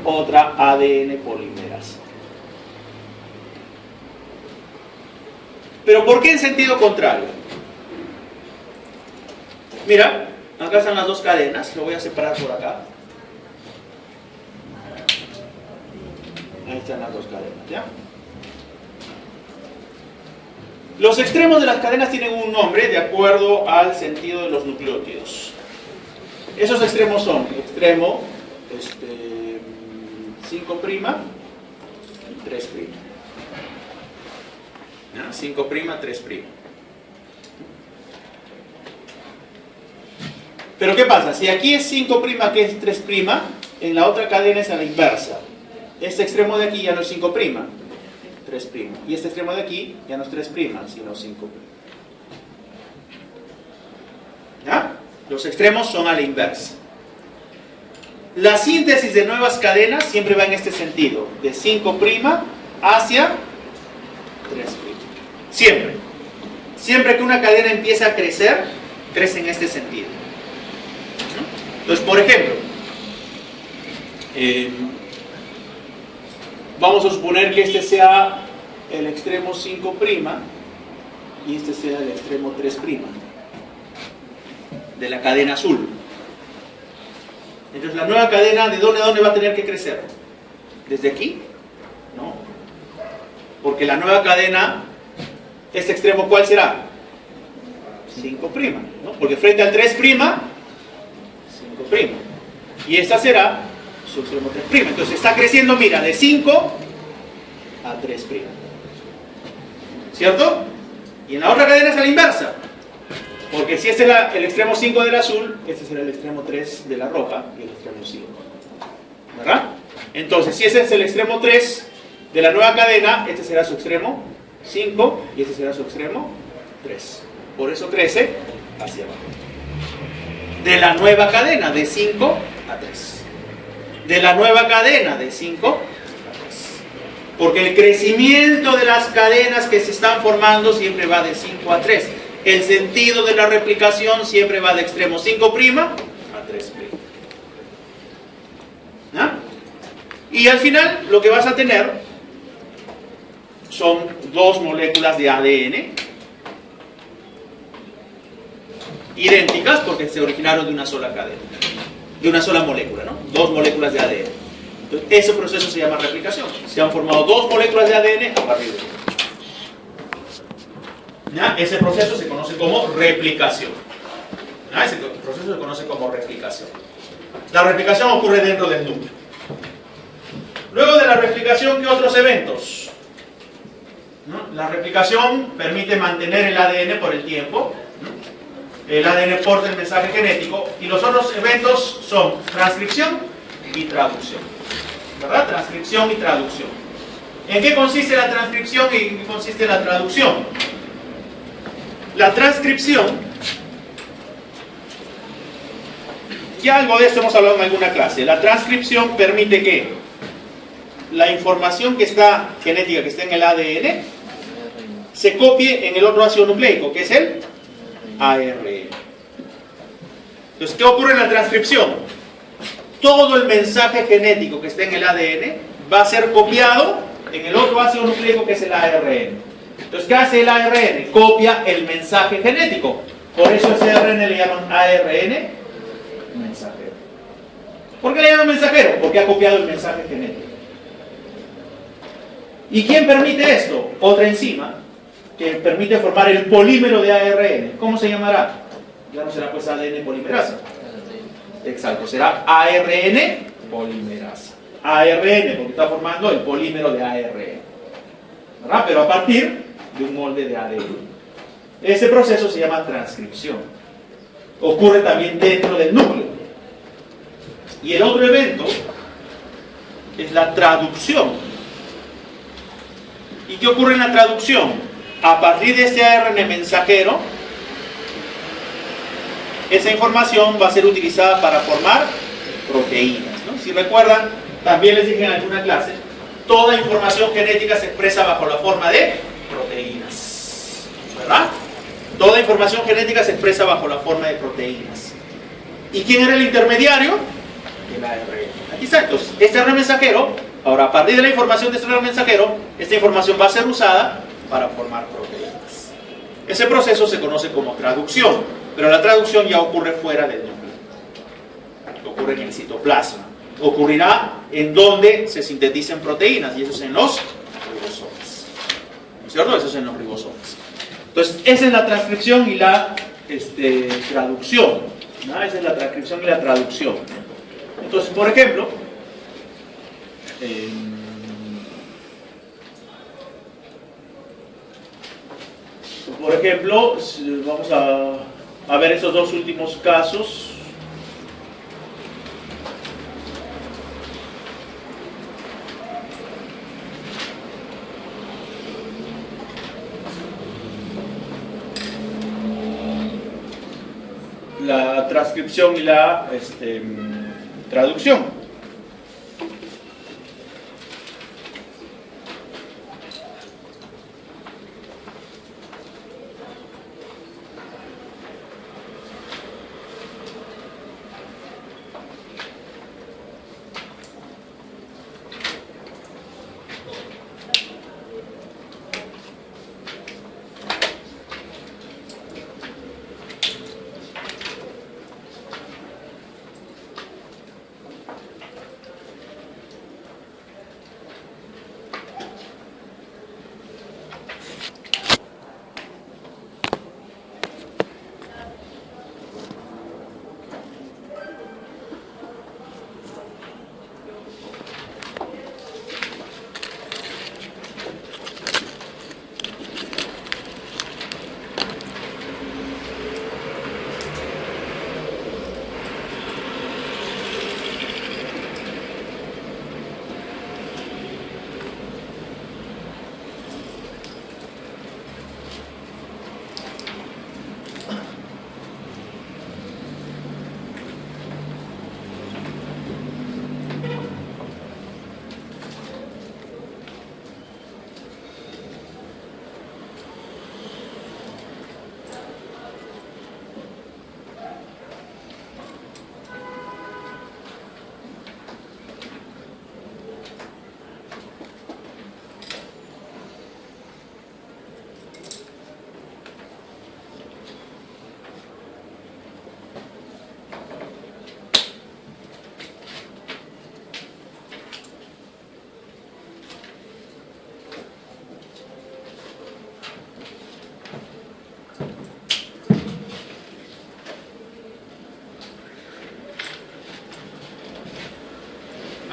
otra ADN polimerasa. ¿Pero por qué en sentido contrario? Mira, acá están las dos cadenas. Lo voy a separar por acá. Ahí están las dos cadenas, ¿ya? Los extremos de las cadenas tienen un nombre de acuerdo al sentido de los nucleótidos. Esos extremos son extremo 5' y 3'. 5', 3'. Pero ¿qué pasa? Si aquí es 5', que es 3', en la otra cadena es a la inversa. Este extremo de aquí ya no es 5', 3'. Y este extremo de aquí ya no es 3', sino 5'. ¿Ya? Los extremos son a la inversa. La síntesis de nuevas cadenas siempre va en este sentido, de 5' hacia 3'. Siempre. Siempre que una cadena empieza a crecer, crece en este sentido. Entonces, por ejemplo, vamos a suponer que este sea el extremo 5' y este sea el extremo 3' de la cadena azul. Entonces la nueva cadena, ¿de dónde a dónde va a tener que crecer? ¿Desde aquí? No. Porque la nueva cadena, este extremo, ¿cuál será? 5', ¿no? Porque frente al 3', 5'. Y esta será su extremo 3'. Entonces está creciendo, mira, de 5 a 3'. ¿Cierto? Y en la otra cadena es a la inversa. Porque si este es el extremo 5 del azul, este será el extremo 3 de la roja y el extremo 5. ¿Verdad? Entonces, si ese es el extremo 3 de la nueva cadena, este será su extremo 5 y este será su extremo 3. Por eso crece hacia abajo. De la nueva cadena, de 5 a 3. De la nueva cadena, de 5 a 3. Porque el crecimiento de las cadenas que se están formando siempre va de 5 a 3. El sentido de la replicación siempre va de extremo 5' a 3'. ¿Ah? Y al final lo que vas a tener son dos moléculas de ADN idénticas porque se originaron de una sola cadena. de una sola molécula, ¿no? 2 moléculas de ADN. Entonces, ese proceso se llama replicación. Se han formado 2 moléculas de ADN a partir de ahí. ¿Ya? Ese proceso se conoce como replicación. ¿Ya? Ese proceso se conoce como replicación. La replicación ocurre dentro del núcleo. Luego de la replicación, ¿qué otros eventos? ¿No? La replicación permite mantener el ADN por el tiempo. ¿No? El ADN porta el mensaje genético y los otros eventos son transcripción y traducción. ¿Verdad? Transcripción y traducción. ¿En qué consiste la transcripción y en qué consiste la traducción? La transcripción, ya algo de esto hemos hablado en alguna clase. La transcripción permite que la información que está genética, que está en el ADN, se copie en el otro ácido nucleico, que es el ARN. Entonces, ¿qué ocurre en la transcripción? Todo el mensaje genético que está en el ADN va a ser copiado en el otro ácido nucleico, que es el ARN. Entonces, ¿qué hace el ARN? Copia el mensaje genético. Por eso ese ARN le llaman ARN mensajero. ¿Por qué le llaman mensajero? Porque ha copiado el mensaje genético. ¿Y quién permite esto? Otra enzima que permite formar el polímero de ARN. ¿Cómo se llamará? Ya no será pues ADN polimerasa. Exacto, será ARN polimerasa. ARN, porque está formando el polímero de ARN. ¿Verdad? Pero a partir de un molde de ADN. Ese proceso se llama transcripción. Ocurre también dentro del núcleo. Y el otro evento es la traducción. ¿Y qué ocurre en la traducción? A partir de este ARN mensajero, esa información va a ser utilizada para formar proteínas, ¿no? Si recuerdan, también les dije en alguna clase, toda información genética se expresa bajo la forma de proteínas, ¿verdad? Toda información genética se expresa bajo la forma de proteínas. ¿Y quién era el intermediario? El ARN. Aquí está. Entonces, este ARN mensajero, ahora a partir de la información de este ARN mensajero, esta información va a ser usada para formar proteínas. Ese proceso se conoce como traducción, pero la traducción ya ocurre fuera del núcleo. Ocurre en el citoplasma. Ocurrirá en donde se sinteticen proteínas, y eso es en los ribosomas. ¿No es cierto? Eso es en los ribosomas. Entonces, esa es la transcripción y la traducción. ¿No? Esa es la transcripción y la traducción. Entonces, por ejemplo, vamos a ver esos dos últimos casos. La transcripción y la traducción.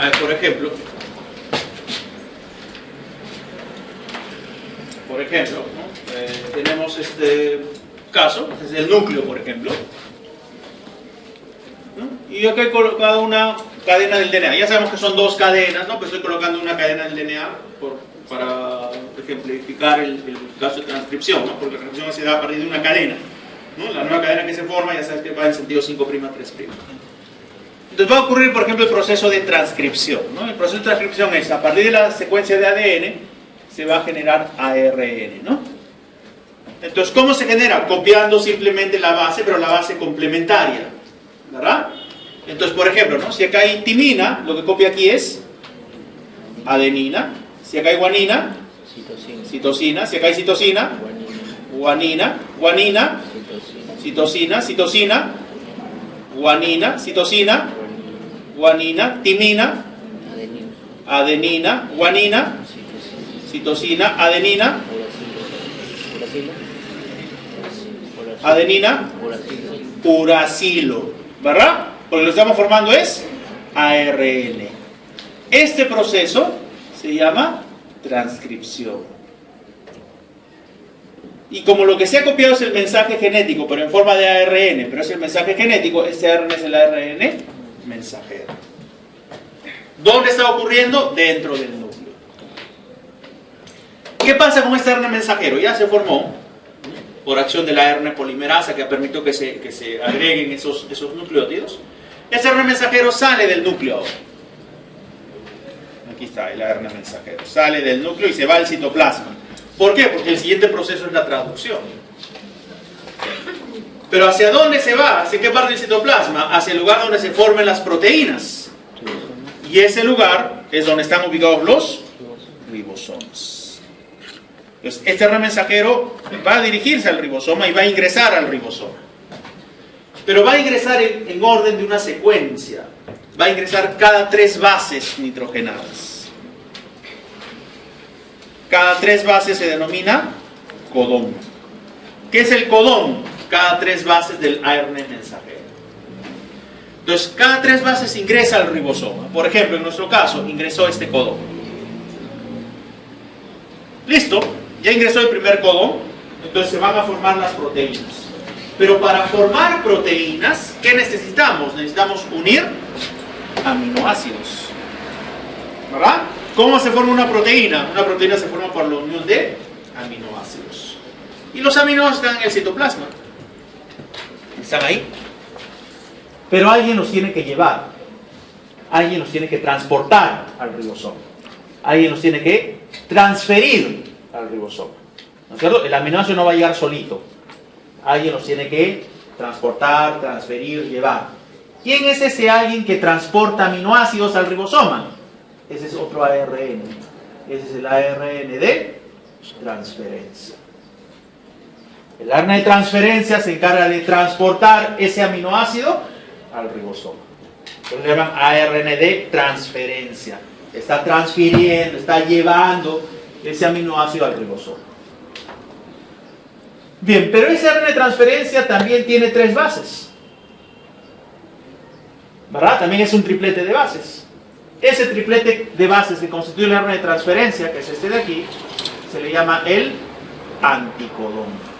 A ver, por ejemplo, ¿no? Tenemos este caso, este es el núcleo, por ejemplo, ¿no? Y aquí he colocado una cadena del DNA. Ya sabemos que son dos cadenas, ¿no? Pues estoy colocando una cadena del DNA para ejemplificar el caso de transcripción, ¿no? Porque la transcripción se da a partir de una cadena, ¿no? La nueva cadena que se forma, ya sabes que va en sentido 5', 3'. Entonces va a ocurrir, por ejemplo, el proceso de transcripción, ¿no? El proceso de transcripción es, a partir de la secuencia de ADN, se va a generar ARN, ¿no? Entonces, ¿cómo se genera? Copiando simplemente la base, pero la base complementaria, ¿verdad? Entonces, por ejemplo, ¿no? Si acá hay timina, lo que copia aquí es adenina. Si acá hay guanina, citosina. Si acá hay citosina, guanina. Citosina, guanina, citosina, guanina, timina, adenina, guanina, citosina, adenina, uracilo, ¿verdad? Porque lo que estamos formando es ARN. Este proceso se llama transcripción. Y como lo que se ha copiado es el mensaje genético, pero en forma de ARN, pero es el mensaje genético, este ARN es el ARN mensajero. ¿Dónde está ocurriendo? Dentro del núcleo. ¿Qué pasa con este ARN mensajero? Ya se formó por acción de la ARN polimerasa que permitió que se agreguen esos nucleótidos. Este ARN mensajero sale del núcleo ahora. Aquí está el ARN mensajero. Sale del núcleo y se va al citoplasma. ¿Por qué? Porque el siguiente proceso es la traducción. Pero ¿hacia dónde se va? ¿Hacia qué parte del citoplasma? Hacia el lugar donde se formen las proteínas. Y ese lugar es donde están ubicados los ribosomas. Entonces, este ARN mensajero va a dirigirse al ribosoma y va a ingresar al ribosoma. Pero va a ingresar en orden de una secuencia. Va a ingresar cada 3 bases nitrogenadas. Cada 3 bases se denomina codón. ¿Qué es el codón? Cada 3 bases del ARN mensajero. Entonces, cada 3 bases ingresa al ribosoma. Por ejemplo, en nuestro caso, ingresó este codón. Listo, ya ingresó el primer codón. Entonces se van a formar las proteínas. Pero para formar proteínas, ¿qué necesitamos? Necesitamos unir aminoácidos. ¿Verdad? ¿Cómo se forma una proteína? Una proteína se forma por la unión de aminoácidos. Y los aminoácidos están en el citoplasma. Están ahí. Pero alguien los tiene que llevar. Alguien los tiene que transportar al ribosoma. Alguien los tiene que transferir al ribosoma. ¿No es cierto? El aminoácido no va a llegar solito. Alguien los tiene que transportar, transferir, llevar. ¿Quién es ese alguien que transporta aminoácidos al ribosoma? Ese es otro ARN. Ese es el ARN de transferencia. El ARN de transferencia se encarga de transportar ese aminoácido al ribosoma. Entonces le llaman ARN de transferencia. Está transfiriendo, está llevando ese aminoácido al ribosoma. Bien, pero ese ARN de transferencia también tiene 3 bases. ¿Verdad? También es un triplete de bases. Ese triplete de bases que constituye el ARN de transferencia, que es este de aquí, se le llama el anticodón.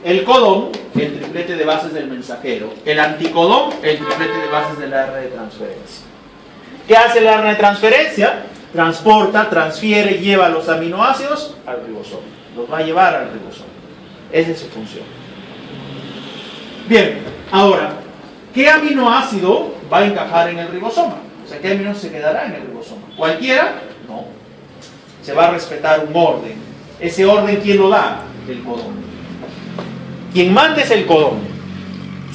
El codón, el triplete de bases del mensajero. El anticodón, el triplete de bases del ARN de transferencia. ¿Qué hace el ARN de transferencia? Transporta, transfiere, lleva los aminoácidos al ribosoma. Los va a llevar al ribosoma. Esa es su función. Bien, ahora, ¿qué aminoácido va a encajar en el ribosoma? O sea, ¿qué aminoácido se quedará en el ribosoma? ¿Cualquiera? No. Se va a respetar un orden. ¿Ese orden quién lo da? El codón. Quien manda es el codón.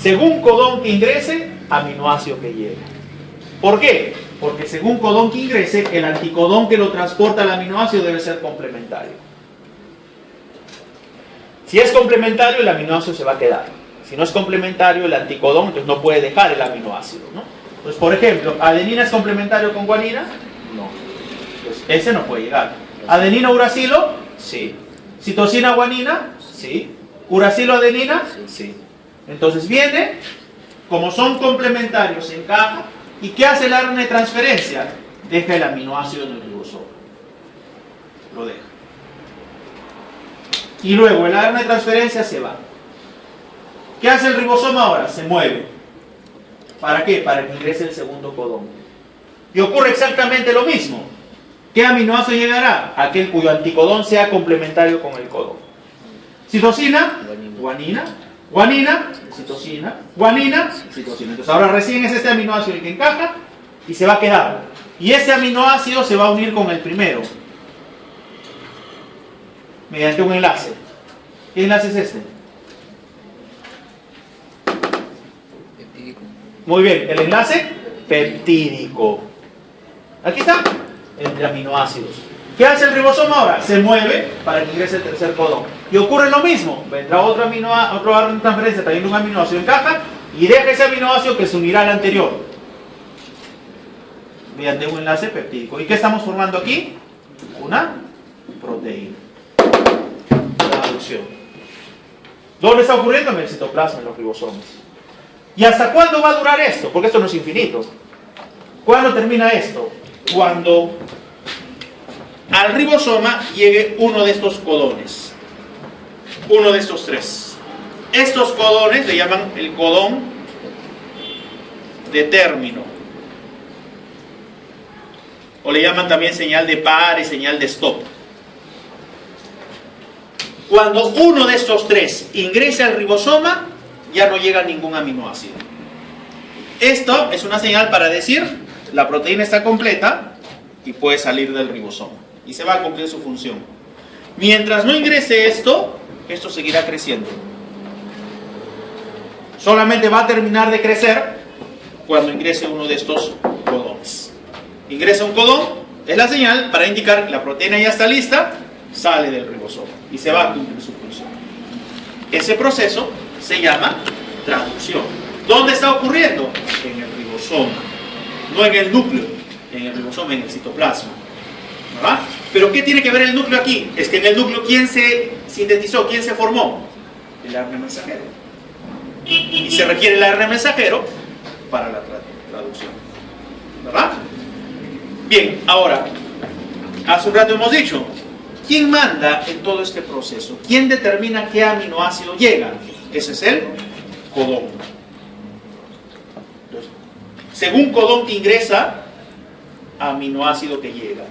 Según codón que ingrese, aminoácido que lleve. ¿Por qué? Porque según codón que ingrese, el anticodón que lo transporta al aminoácido debe ser complementario. Si es complementario, el aminoácido se va a quedar. Si no es complementario, el anticodón entonces no puede dejar el aminoácido, ¿no? Entonces, por ejemplo, ¿adenina es complementario con guanina? No. Entonces, ese no puede llegar. ¿Adenina uracilo? Sí. ¿Citosina guanina? Sí. ¿Uracilo adenina? Sí. Entonces viene, como son complementarios, encaja, ¿Y qué hace el ARN de transferencia? Deja el aminoácido en el ribosoma. Lo deja. Y luego el ARN de transferencia se va. ¿Qué hace el ribosoma ahora? Se mueve. ¿Para qué? Para que ingrese el segundo codón. Y ocurre exactamente lo mismo. ¿Qué aminoácido llegará? Aquel cuyo anticodón sea complementario con el codón. Citosina, guanina, guanina, citosina, guanina, citosina. Entonces ahora recién es este aminoácido el que encaja y se va a quedar. Y ese aminoácido se va a unir con el primero mediante un enlace. ¿Qué enlace es este? Peptídico. Muy bien, el enlace peptídico. Aquí está, entre aminoácidos. ¿Qué hace el ribosoma ahora? Se mueve para que ingrese el tercer codón. Y ocurre lo mismo. Vendrá otro ARN de transferencia trayendo un aminoácido, encaja y deja ese aminoácido que se unirá al anterior mediante un enlace peptídico. ¿Y qué estamos formando aquí? Una proteína. Traducción. ¿Dónde está ocurriendo? En el citoplasma, en los ribosomas. ¿Y hasta cuándo va a durar esto? Porque esto no es infinito. ¿Cuándo termina esto? Cuando al ribosoma llegue uno de estos codones. Uno de estos tres. Estos codones le llaman el codón de término. O le llaman también señal de par y señal de stop. Cuando uno de estos tres ingrese al ribosoma, ya no llega ningún aminoácido. Esto es una señal para decir la proteína está completa y puede salir del ribosoma. Y se va a cumplir su función. Mientras no ingrese esto, esto seguirá creciendo. Solamente va a terminar de crecer cuando ingrese uno de estos codones. Ingresa un codón, es la señal para indicar que la proteína ya está lista, sale del ribosoma y se va a cumplir su función. Ese proceso se llama traducción. ¿Dónde está ocurriendo? En el ribosoma, no en el núcleo, en el ribosoma, en el citoplasma. ¿Verdad? Pero ¿qué tiene que ver el núcleo aquí? Es que en el núcleo, ¿quién se sintetizó? ¿Quién se formó? El ARN mensajero. Y se requiere el ARN mensajero para la traducción. ¿Verdad? Bien, ahora, hace un rato hemos dicho, ¿quién manda en todo este proceso? ¿Quién determina qué aminoácido llega? Ese es el codón. Entonces, según codón que ingresa, aminoácido que llega.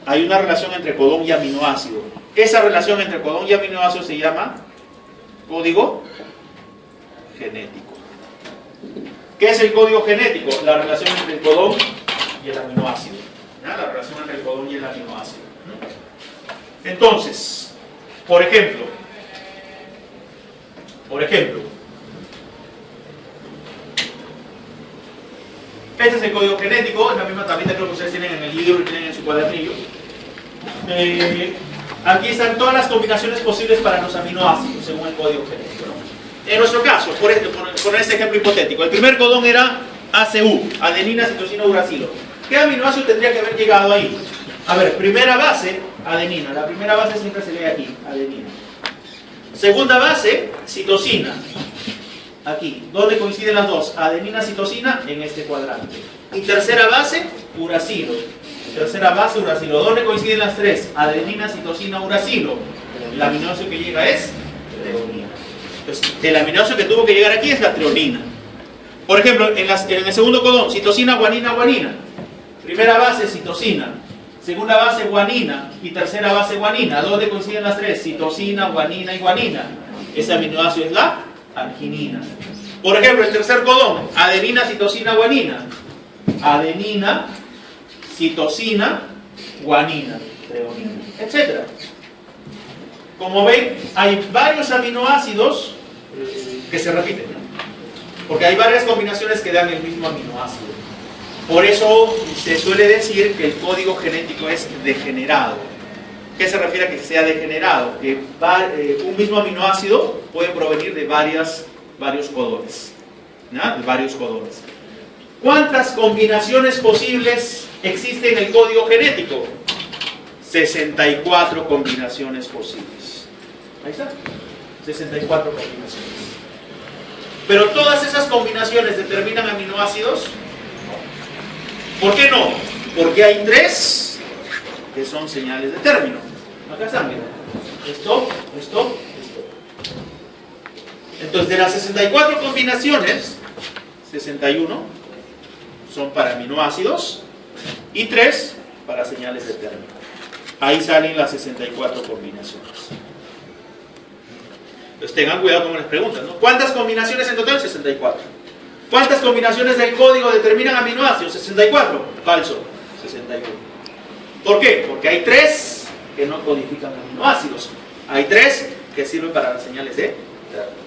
Hay una relación entre codón y aminoácido. Esa relación entre codón y aminoácido se llama código genético. ¿Qué es el código genético? La relación entre el codón y el aminoácido. ¿Ya? La relación entre el codón y el aminoácido. Entonces, por ejemplo, este es el código genético, es la misma tablita que ustedes tienen en el libro y tienen en su cuadernillo. Aquí están todas las combinaciones posibles para los aminoácidos según el código genético, ¿no? En nuestro caso, por este ejemplo hipotético, el primer codón era ACU, adenina, citosina, uracilo. ¿Qué aminoácido tendría que haber llegado ahí? A ver, primera base, adenina. La primera base siempre se lee aquí, adenina. Segunda base, citosina. Aquí, ¿dónde coinciden las dos? Adenina, citosina, en este cuadrante. Y tercera base, uracilo. Tercera base, uracilo. ¿Dónde coinciden las tres? Adenina, citosina, uracilo. El aminoácido que llega es treonina. Entonces, el aminoácido que tuvo que llegar aquí es la treonina. Por ejemplo, en el segundo codón, citosina, guanina, guanina. Primera base, citosina. Segunda base, guanina. Y tercera base, guanina. ¿Dónde coinciden las tres? Citosina, guanina y guanina. Ese aminoácido es la arginina. Por ejemplo, el tercer codón, adenina, citosina, guanina. Adenina, citosina, guanina, treonina, etc. Como ven, hay varios aminoácidos que se repiten, ¿no? Porque hay varias combinaciones que dan el mismo aminoácido. Por eso se suele decir que el código genético es degenerado. ¿Qué se refiere a que sea degenerado? Que un mismo aminoácido puede provenir de varios codones, ¿no? De varios codones. ¿Cuántas combinaciones posibles existen en el código genético? 64 combinaciones posibles. Ahí está. 64 combinaciones. Pero todas esas combinaciones determinan aminoácidos. ¿Por qué no? Porque hay 3 que son señales de término. Acá están, miren. Esto. Entonces, de las 64 combinaciones, 61 son para aminoácidos y 3 para señales de término. Ahí salen las 64 combinaciones. Entonces tengan cuidado como les preguntan, ¿no? ¿Cuántas combinaciones en total? 64. ¿Cuántas combinaciones del código determinan aminoácidos? 64. Falso. 61. ¿Por qué? Porque hay 3 que no codifican aminoácidos. Hay 3 que sirven para las señales de término.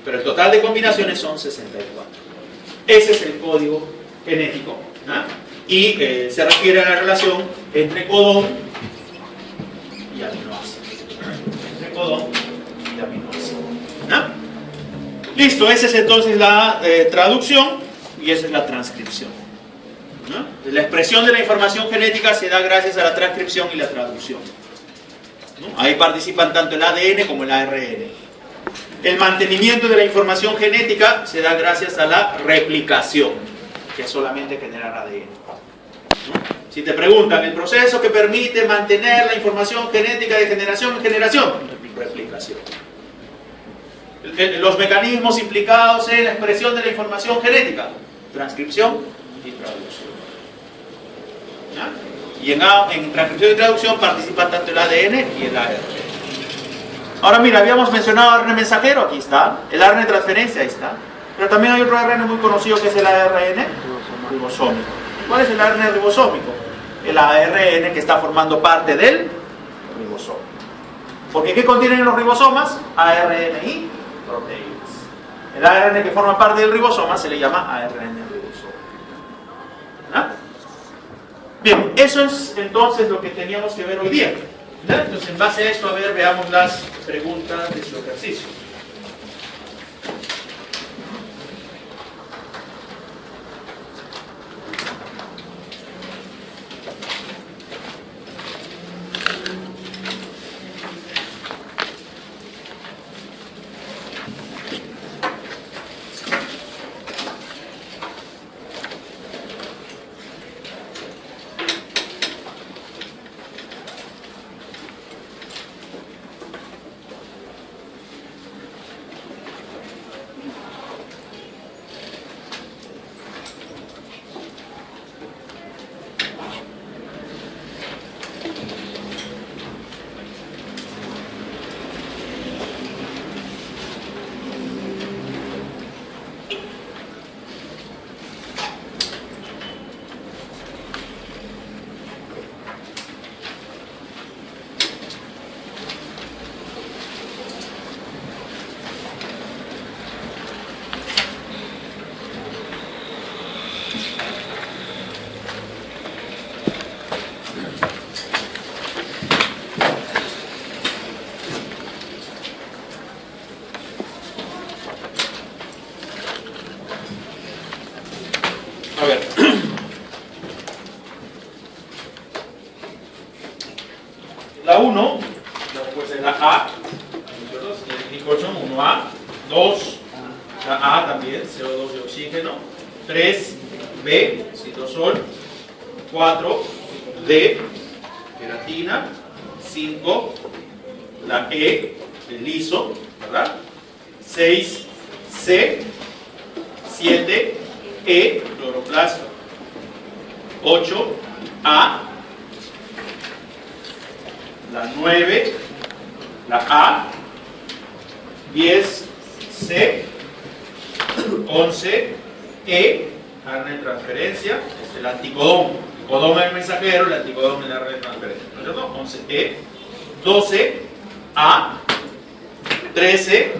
Pero el total de combinaciones son 64. Ese es el código genético, ¿no? Y se refiere a la relación entre codón y aminoácidos. Entre codón y aminoácidos, ¿no? Listo, esa es entonces la traducción y esa es la transcripción, ¿no? La expresión de la información genética se da gracias a la transcripción y la traducción, ¿no? Ahí participan tanto el ADN como el ARN. El mantenimiento de la información genética se da gracias a la replicación, que es solamente generar ADN. ¿No? Si te preguntan, ¿el proceso que permite mantener la información genética de generación en generación? Replicación. Los mecanismos implicados en la expresión de la información genética: transcripción y traducción. ¿No? Y en transcripción y traducción participan tanto el ADN y el ARN. Ahora mira, habíamos mencionado ARN mensajero, aquí está. El ARN de transferencia, ahí está. Pero también hay otro ARN muy conocido que es el ARN ribosómico. ¿Cuál es el ARN ribosómico? El ARN que está formando parte del ribosoma. Porque ¿qué contienen los ribosomas? ARN y proteínas. El ARN que forma parte del ribosoma se le llama ARN ribosómico. ¿Ah? Bien, eso es entonces lo que teníamos que ver hoy día. ¿No? Entonces, en base a esto, a ver, veamos las preguntas de su ejercicio. A ver. La 1, pues es la A, el glicosón 1A, 2, la A también, CO2 de oxígeno, 3, B, citosol, 4, D, queratina, 5, la E, el liso, ¿verdad? 6, C, 7, E, cloroplasto, 8, A, la 9, la A, 10, C, 11, E, ARN de transferencia, es el anticodón. El codón es el mensajero, el anticodón es el ARN de transferencia, ¿no es cierto? 11, E, 12, A, 13,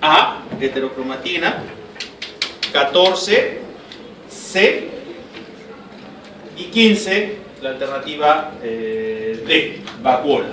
A, heterocromatina, 14, C, y 15, la alternativa D, vacuola.